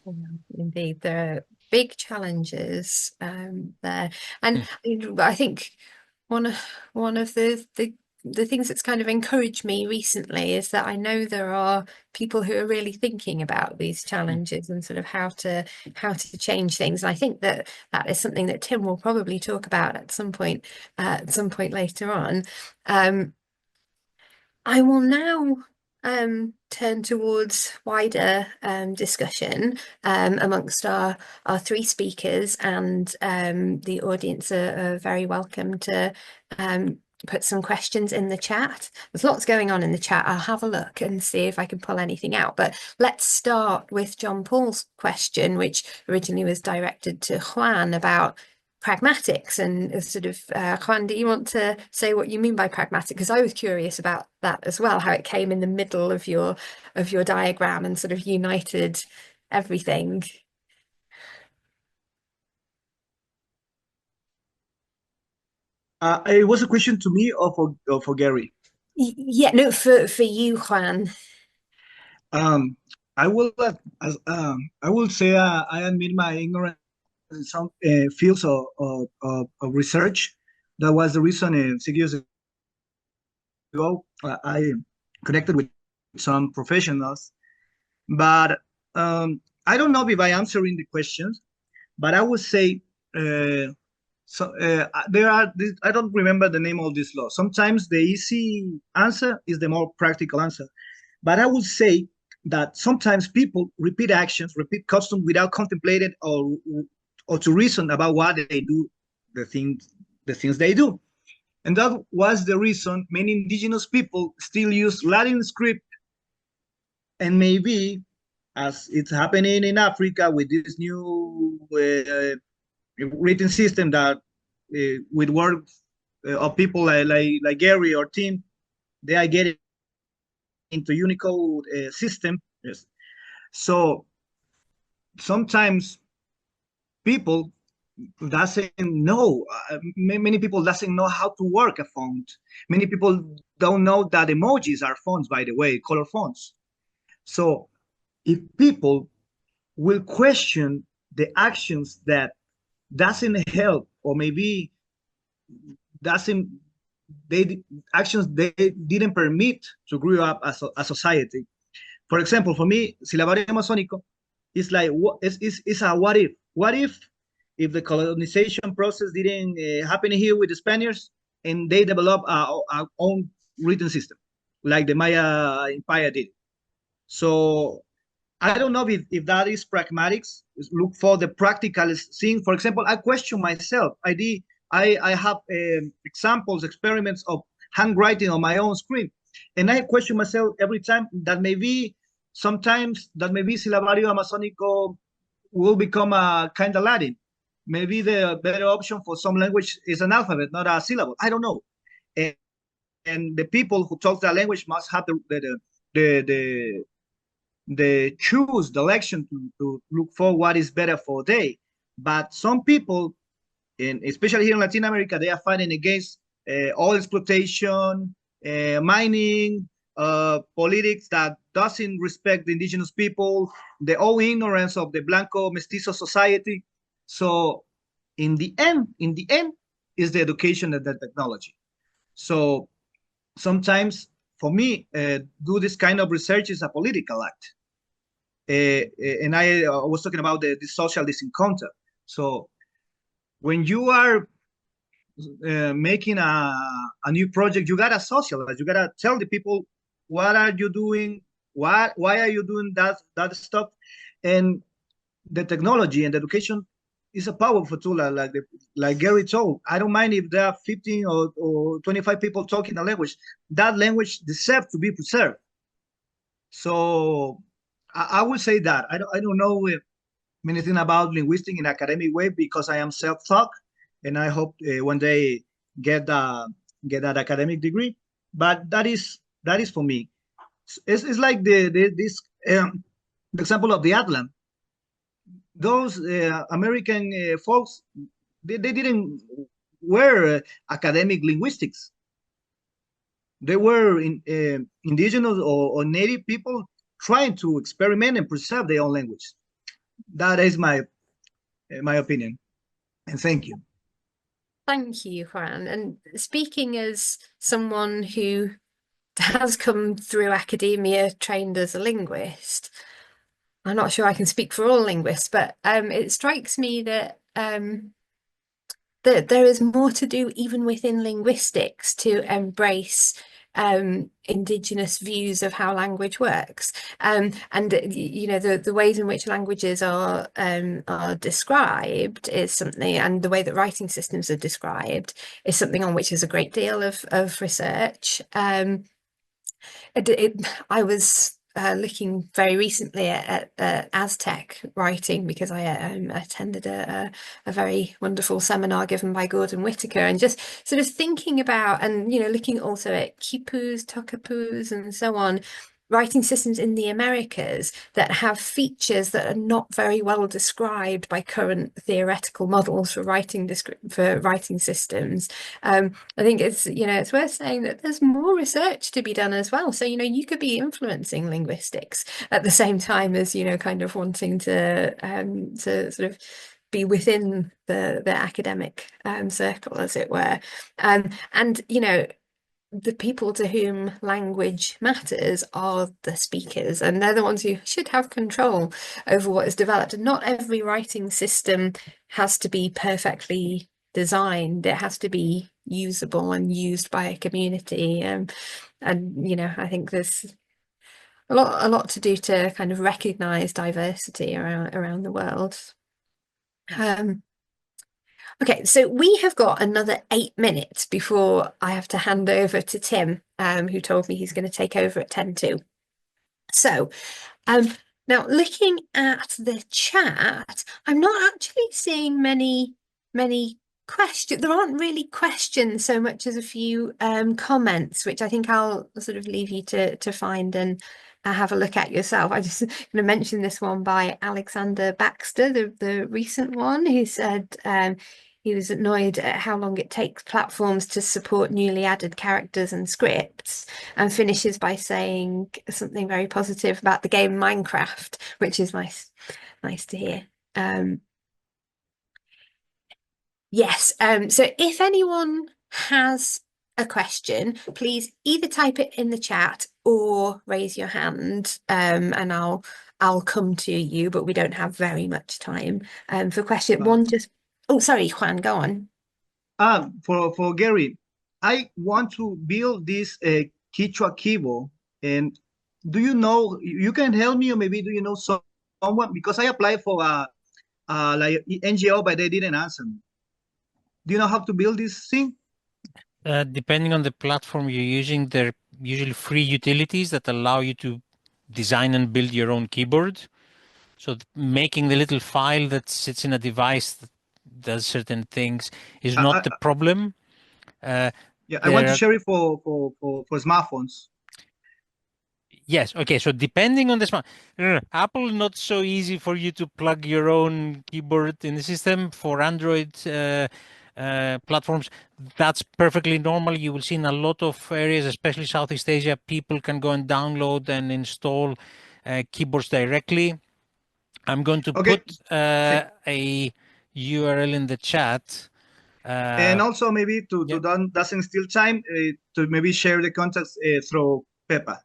Yeah, indeed, there are big challenges there, and I think one of the things that's kind of encouraged me recently is that I know there are people who are really thinking about these challenges and sort of how to change things. And I think that is something that Tim will probably talk about at some point later on. I will now turn towards wider discussion amongst our three speakers, and the audience are very welcome to put some questions in the chat. There's lots going on in the chat. I'll have a look and see if I can pull anything out. But let's start with John Paul's question, which originally was directed to Juan about pragmatics, and sort of Juan, do you want to say what you mean by pragmatic? Because I was curious about that as well, how it came in the middle of your diagram and sort of united everything. It was a question to me or for Gary? Yeah, no, for you, Juan. I will say I admit my ignorance in some fields of research. That was the reason 6 years ago I connected with some professionals, but I don't know if I'm answering the questions, but I would say there are I don't remember the name of this law. Sometimes the easy answer is the more practical answer, but I would say that sometimes people repeat actions, repeat customs without contemplating or to reason about why they do the things they do. And that was the reason many indigenous people still use Latin script, and maybe as it's happening in Africa with this new written system that with work of people like Gary or Tim, they are getting into Unicode system. Yes. So sometimes people doesn't know, many people doesn't know how to work a font. Many people don't know that emojis are fonts, by the way, color fonts. So if people will question the actions that doesn't help, or maybe actions they didn't permit to grow up as a society. For example, for me, Silabario Amazónico is like it's a what if. What if the colonization process didn't happen here with the Spaniards and they develop our own written system, like the Maya Empire did? So I don't know if that is pragmatics. Look for the practical thing. For example, I question myself. I have examples, experiments of handwriting on my own screen, and I question myself every time that sometimes Silabario Amazónico will become a kind of Latin. Maybe the better option for some language is an alphabet, not a syllable. I don't know. And the people who talk that language must have the choose the election to look for what is better for they. But some people, and especially here in Latin America, they are fighting against oil exploitation, mining, politics that doesn't respect the indigenous people, the own ignorance of the Blanco Mestizo society. So in the end is the education and the technology. So sometimes for me, do this kind of research is a political act. And I was talking about the social disencounter. So when you are making a new project, you gotta socialize. You gotta tell the people what are you doing, why are you doing that stuff, and the technology and the education is a powerful tool. Like Gary told, I don't mind if there are 15 or 25 people talking a language. That language deserves to be preserved. So I would say that I don't know anything about linguistics in academic way because I am self-taught, and I hope one day get that academic degree. But that is for me. It's like the example of the Atlant. Those American folks, they didn't were academic linguistics. They were indigenous or native people trying to experiment and preserve their own language. That is my opinion. And thank you. Thank you, Juan. And speaking as someone who has come through academia trained as a linguist, I'm not sure I can speak for all linguists, but it strikes me that that there is more to do even within linguistics to embrace indigenous views of how language works, and you know the ways in which languages are described is something, and the way that writing systems are described is something on which there's a great deal of research. I was looking very recently at Aztec writing because I attended a very wonderful seminar given by Gordon Whitaker, and just sort of thinking about, and you know, looking also at quipus, tokapus, and so on, writing systems in the Americas that have features that are not very well described by current theoretical models for writing systems. I think it's, you know, it's worth saying that there's more research to be done as well. So, you know, you could be influencing linguistics at the same time as, you know, kind of wanting to sort of be within the academic circle, as it were. And, you know, the people to whom language matters are the speakers, and they're the ones who should have control over what is developed. And not every writing system has to be perfectly designed. It has to be usable and used by a community. And you know, I think there's a lot to do to kind of recognize diversity around the world. Okay, so we have got another 8 minutes before I have to hand over to Tim, who told me he's going to take over at 10:02. So now looking at the chat, I'm not actually seeing many questions. There aren't really questions so much as a few comments, which I think I'll sort of leave you to find and have a look at yourself. I just going to mention this one by Alexander Baxter, the recent one, who said he was annoyed at how long it takes platforms to support newly added characters and scripts, and finishes by saying something very positive about the game Minecraft, which is nice to hear. Yes, so if anyone has a question, please either type it in the chat or raise your hand, and I'll come to you, but we don't have very much time for question. One just, oh, sorry, Juan, go on. For Gary, I want to build this Quechua keyboard, and do you know, you can help me, or maybe do you know someone, because I applied for a like NGO, but they didn't answer me. Do you know how to build this thing? Depending on the platform you're using, there are usually free utilities that allow you to design and build your own keyboard. So making the little file that sits in a device that does certain things is not the problem. Yeah, I want to share it for smartphones. Yes. Okay. So depending on the smart, Apple, not so easy for you to plug your own keyboard in the system. For Android platforms, that's perfectly normal. You will see in a lot of areas, especially Southeast Asia, people can go and download and install keyboards directly. I'm going to put a URL in the chat. And also maybe doesn't steal time, to maybe share the contacts through Peppa.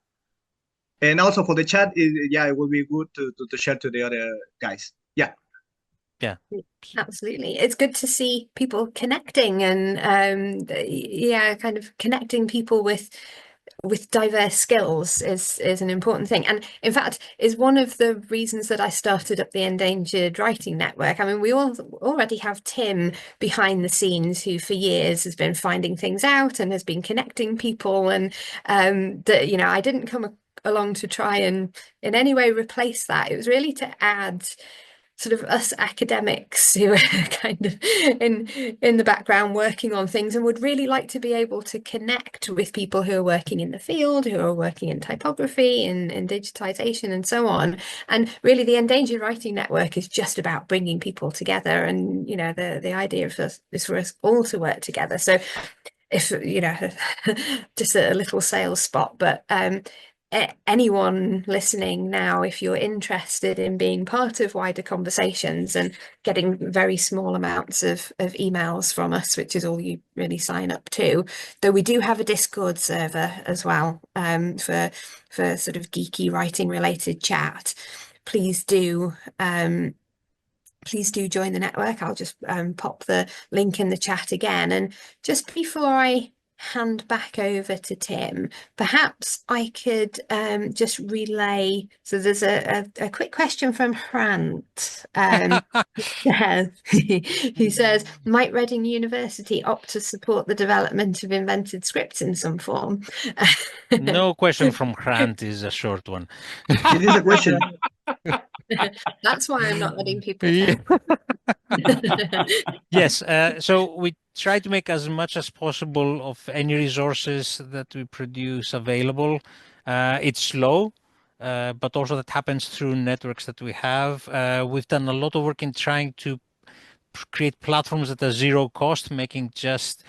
And also for the chat, yeah, it will be good to share to the other guys. Yeah. Yeah, absolutely. It's good to see people connecting, and yeah, kind of connecting people with diverse skills is an important thing, and in fact is one of the reasons that I started up the Endangered Writing Network. I mean, we all already have Tim behind the scenes, who for years has been finding things out and has been connecting people, and that, you know, I didn't come along to try and in any way replace that. It was really to add sort of us academics who are kind of in the background working on things, and would really like to be able to connect with people who are working in the field, who are working in typography, in digitization, and so on. And really, the Endangered Writing Network is just about bringing people together, and you know, the idea of us is for us all to work together. So if you know, just a little sales spot, but anyone listening now, if you're interested in being part of wider conversations and getting very small amounts of emails from us, which is all you really sign up to, though we do have a Discord server as well, for sort of geeky writing related chat, please do join the network. I'll just pop the link in the chat again. And just before I hand back over to Tim, perhaps I could just relay. So there's a quick question from Grant. Who says, might Reading University opt to support the development of invented scripts in some form? No question from Grant is a short one. It is a question. That's why I'm not letting people Yes, so we try to make as much as possible of any resources that we produce available. It's slow, but also that happens through networks that we have. We've done a lot of work in trying to create platforms that are zero cost, making just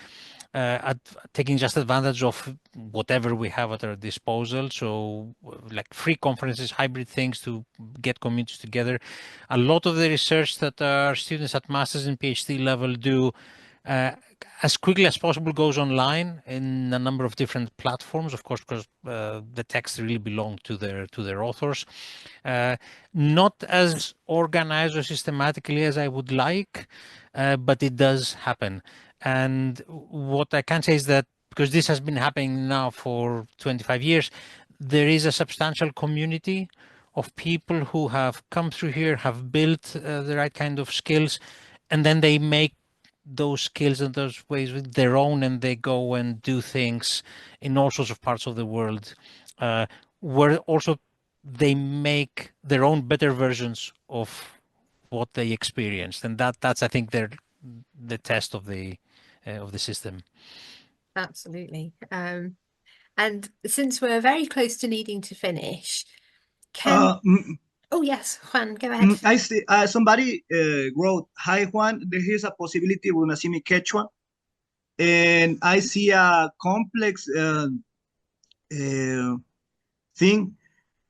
taking just advantage of whatever we have at our disposal. So like free conferences, hybrid things to get communities together. A lot of the research that our students at master's and PhD level do as quickly as possible goes online in a number of different platforms, of course, because the texts really belong to their authors. Not as organized or systematically as I would like, but it does happen. And what I can say is that because this has been happening now for 25 years, there is a substantial community of people who have come through here, have built the right kind of skills, and then they make those skills and those ways with their own, and they go and do things in all sorts of parts of the world, where also they make their own better versions of what they experienced, and that's I think the test of the system. Absolutely. And since we're very close to needing to finish, oh yes, Juan, go ahead. I see somebody wrote, "Hi Juan, there is a possibility of Unasimi Quechua, and I see a complex thing.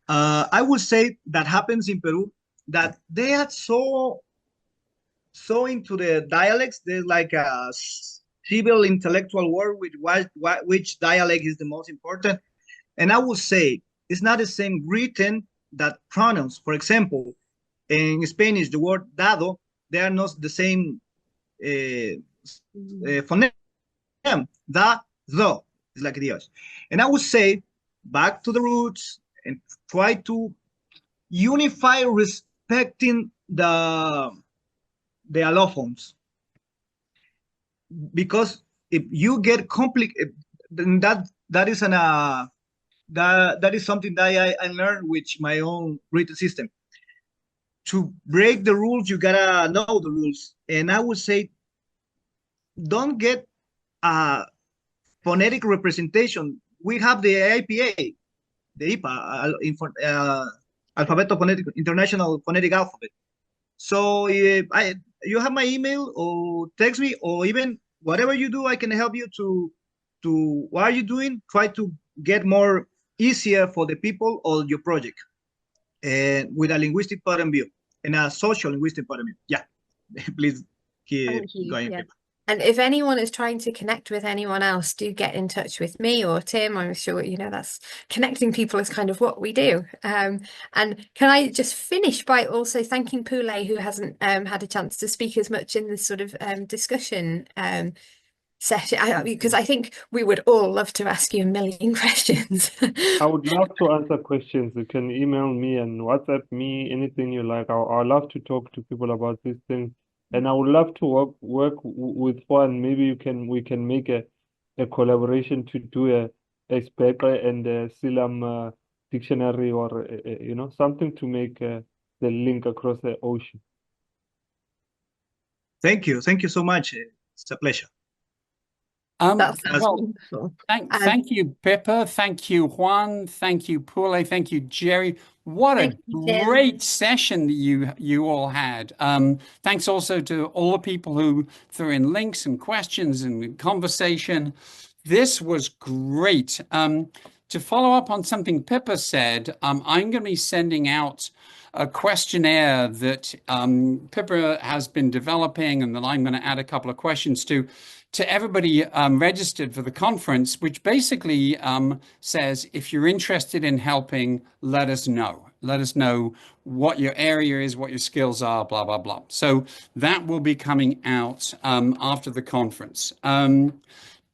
I would say that happens in Peru, that they are so into the dialects. There's like a civil intellectual war with which dialect is the most important. And I would say it's not the same written that pronouns. For example, in Spanish, the word dado, they are not the same phoneme. Da, do, it's like Dios. And I would say back to the roots and try to unify respecting the allophones, because if you get complicated, then that is that is something that I learned with my own written system. To break the rules, you gotta know the rules. And I would say, don't get a phonetic representation. We have the IPA, the IPA, Alphabeto Phonetic, International Phonetic Alphabet. So if you have my email, or text me, or even whatever you do, I can help you to what are you doing? Try to get more easier for the people or your project, and with a linguistic point of view and a social linguistic point of view. Yeah, please keep going. Yeah. And if anyone is trying to connect with anyone else, do get in touch with me or Tim. I'm sure, you know, that's connecting people is kind of what we do. And can I just finish by also thanking Pule, who hasn't had a chance to speak as much in this sort of discussion session, because I think we would all love to ask you a million questions. I would love to answer questions. You can email me and WhatsApp me, anything you like. I love to talk to people about these things. And I would love to work with Juan. Maybe we can make a collaboration to do a Speke and a Silam dictionary, or you know, something to make the link across the ocean. Thank you so much. It's a pleasure. That's Well, wonderful. thank you, Pippa. Thank you, Juan. Thank you, Pule. Thank you, Jerry. What a Thank you, Tim. great session that you all had. Thanks also to all the people who threw in links and questions and conversation. This was great. To follow up on something Pippa said, I'm going to be sending out a questionnaire that Pippa has been developing and that I'm going to add a couple of questions to everybody registered for the conference, which basically says, if you're interested in helping, let us know. Let us know what your area is, what your skills are, blah, blah, blah. So that will be coming out after the conference.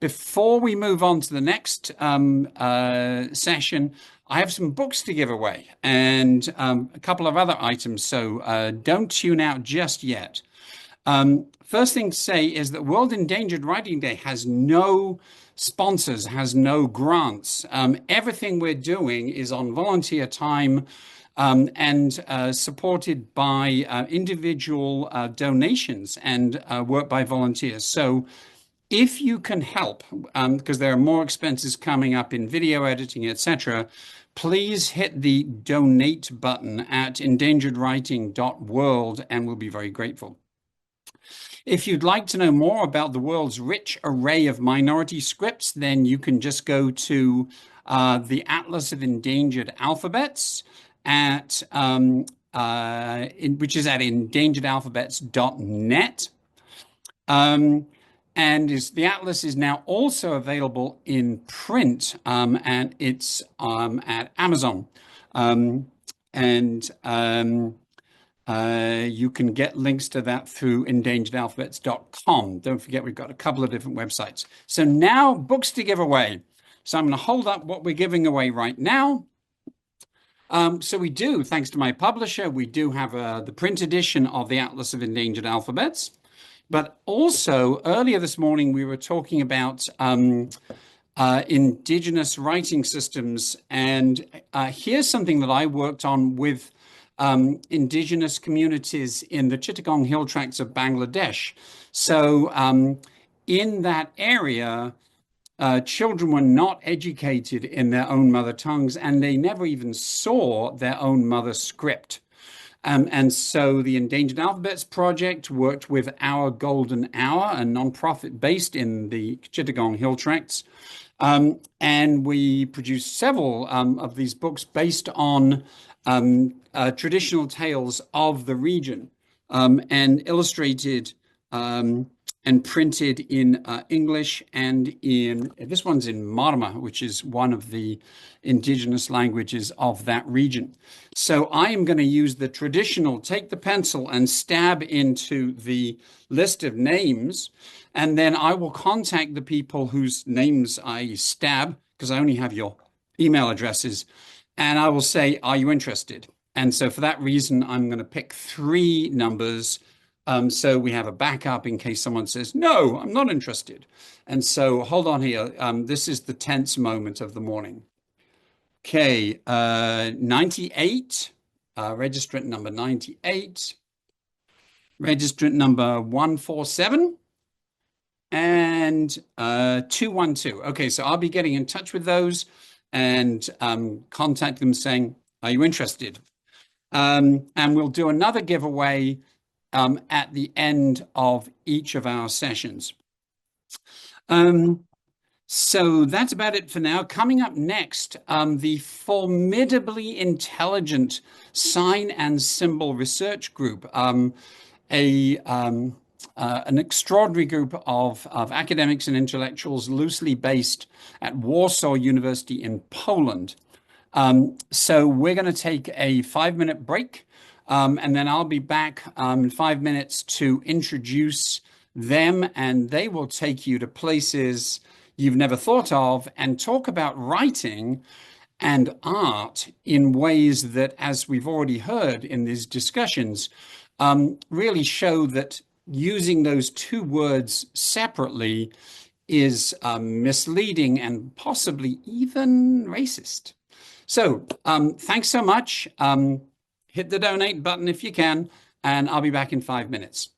Before we move on to the next session, I have some books to give away and a couple of other items. So don't tune out just yet. First thing to say is that World Endangered Writing Day has no sponsors, has no grants. Everything we're doing is on volunteer time and supported by individual donations and work by volunteers. So if you can help, because there are more expenses coming up in video editing, etc., please hit the donate button at endangeredwriting.world and we'll be very grateful. If you'd like to know more about the world's rich array of minority scripts, then you can just go to the Atlas of Endangered Alphabets at which is at endangeredalphabets.net. And the atlas is now also available in print, and it's at Amazon. You can get links to that through endangeredalphabets.com. Don't forget, we've got a couple of different websites. So now, books to give away. So I'm going to hold up what we're giving away right now. So we do, thanks to my publisher, we do have the print edition of the Atlas of Endangered Alphabets. But also, earlier this morning, we were talking about indigenous writing systems. And here's something that I worked on with indigenous communities in the Chittagong Hill Tracts of Bangladesh. So in that area, children were not educated in their own mother tongues, and they never even saw their own mother script. And so the Endangered Alphabets Project worked with Our Golden Hour, a nonprofit based in the Chittagong Hill Tracts. And we produced several of these books based on traditional tales of the region and illustrated and printed in English and this one's in Marma, which is one of the indigenous languages of that region. So I am going to use the traditional, take the pencil and stab into the list of names, and then I will contact the people whose names I stab, because I only have your email addresses, and I will say, are you interested? And so for that reason, I'm going to pick 3 numbers. So we have a backup in case someone says, no, I'm not interested. And so hold on here. This is the tense moment of the morning. Okay, 98, registrant number 98, registrant number 147, and 212. Okay, so I'll be getting in touch with those and contact them saying, are you interested? And we'll do another giveaway at the end of each of our sessions. So that's about it for now. Coming up next, the formidably intelligent Sign and Symbol Research Group, an extraordinary group of academics and intellectuals loosely based at Warsaw University in Poland. So we're going to take a 5-minute break, and then I'll be back in 5 minutes to introduce them, and they will take you to places you've never thought of and talk about writing and art in ways that, as we've already heard in these discussions, really show that using those 2 words separately is misleading and possibly even racist. So thanks so much. Hit the donate button if you can, and I'll be back in 5 minutes.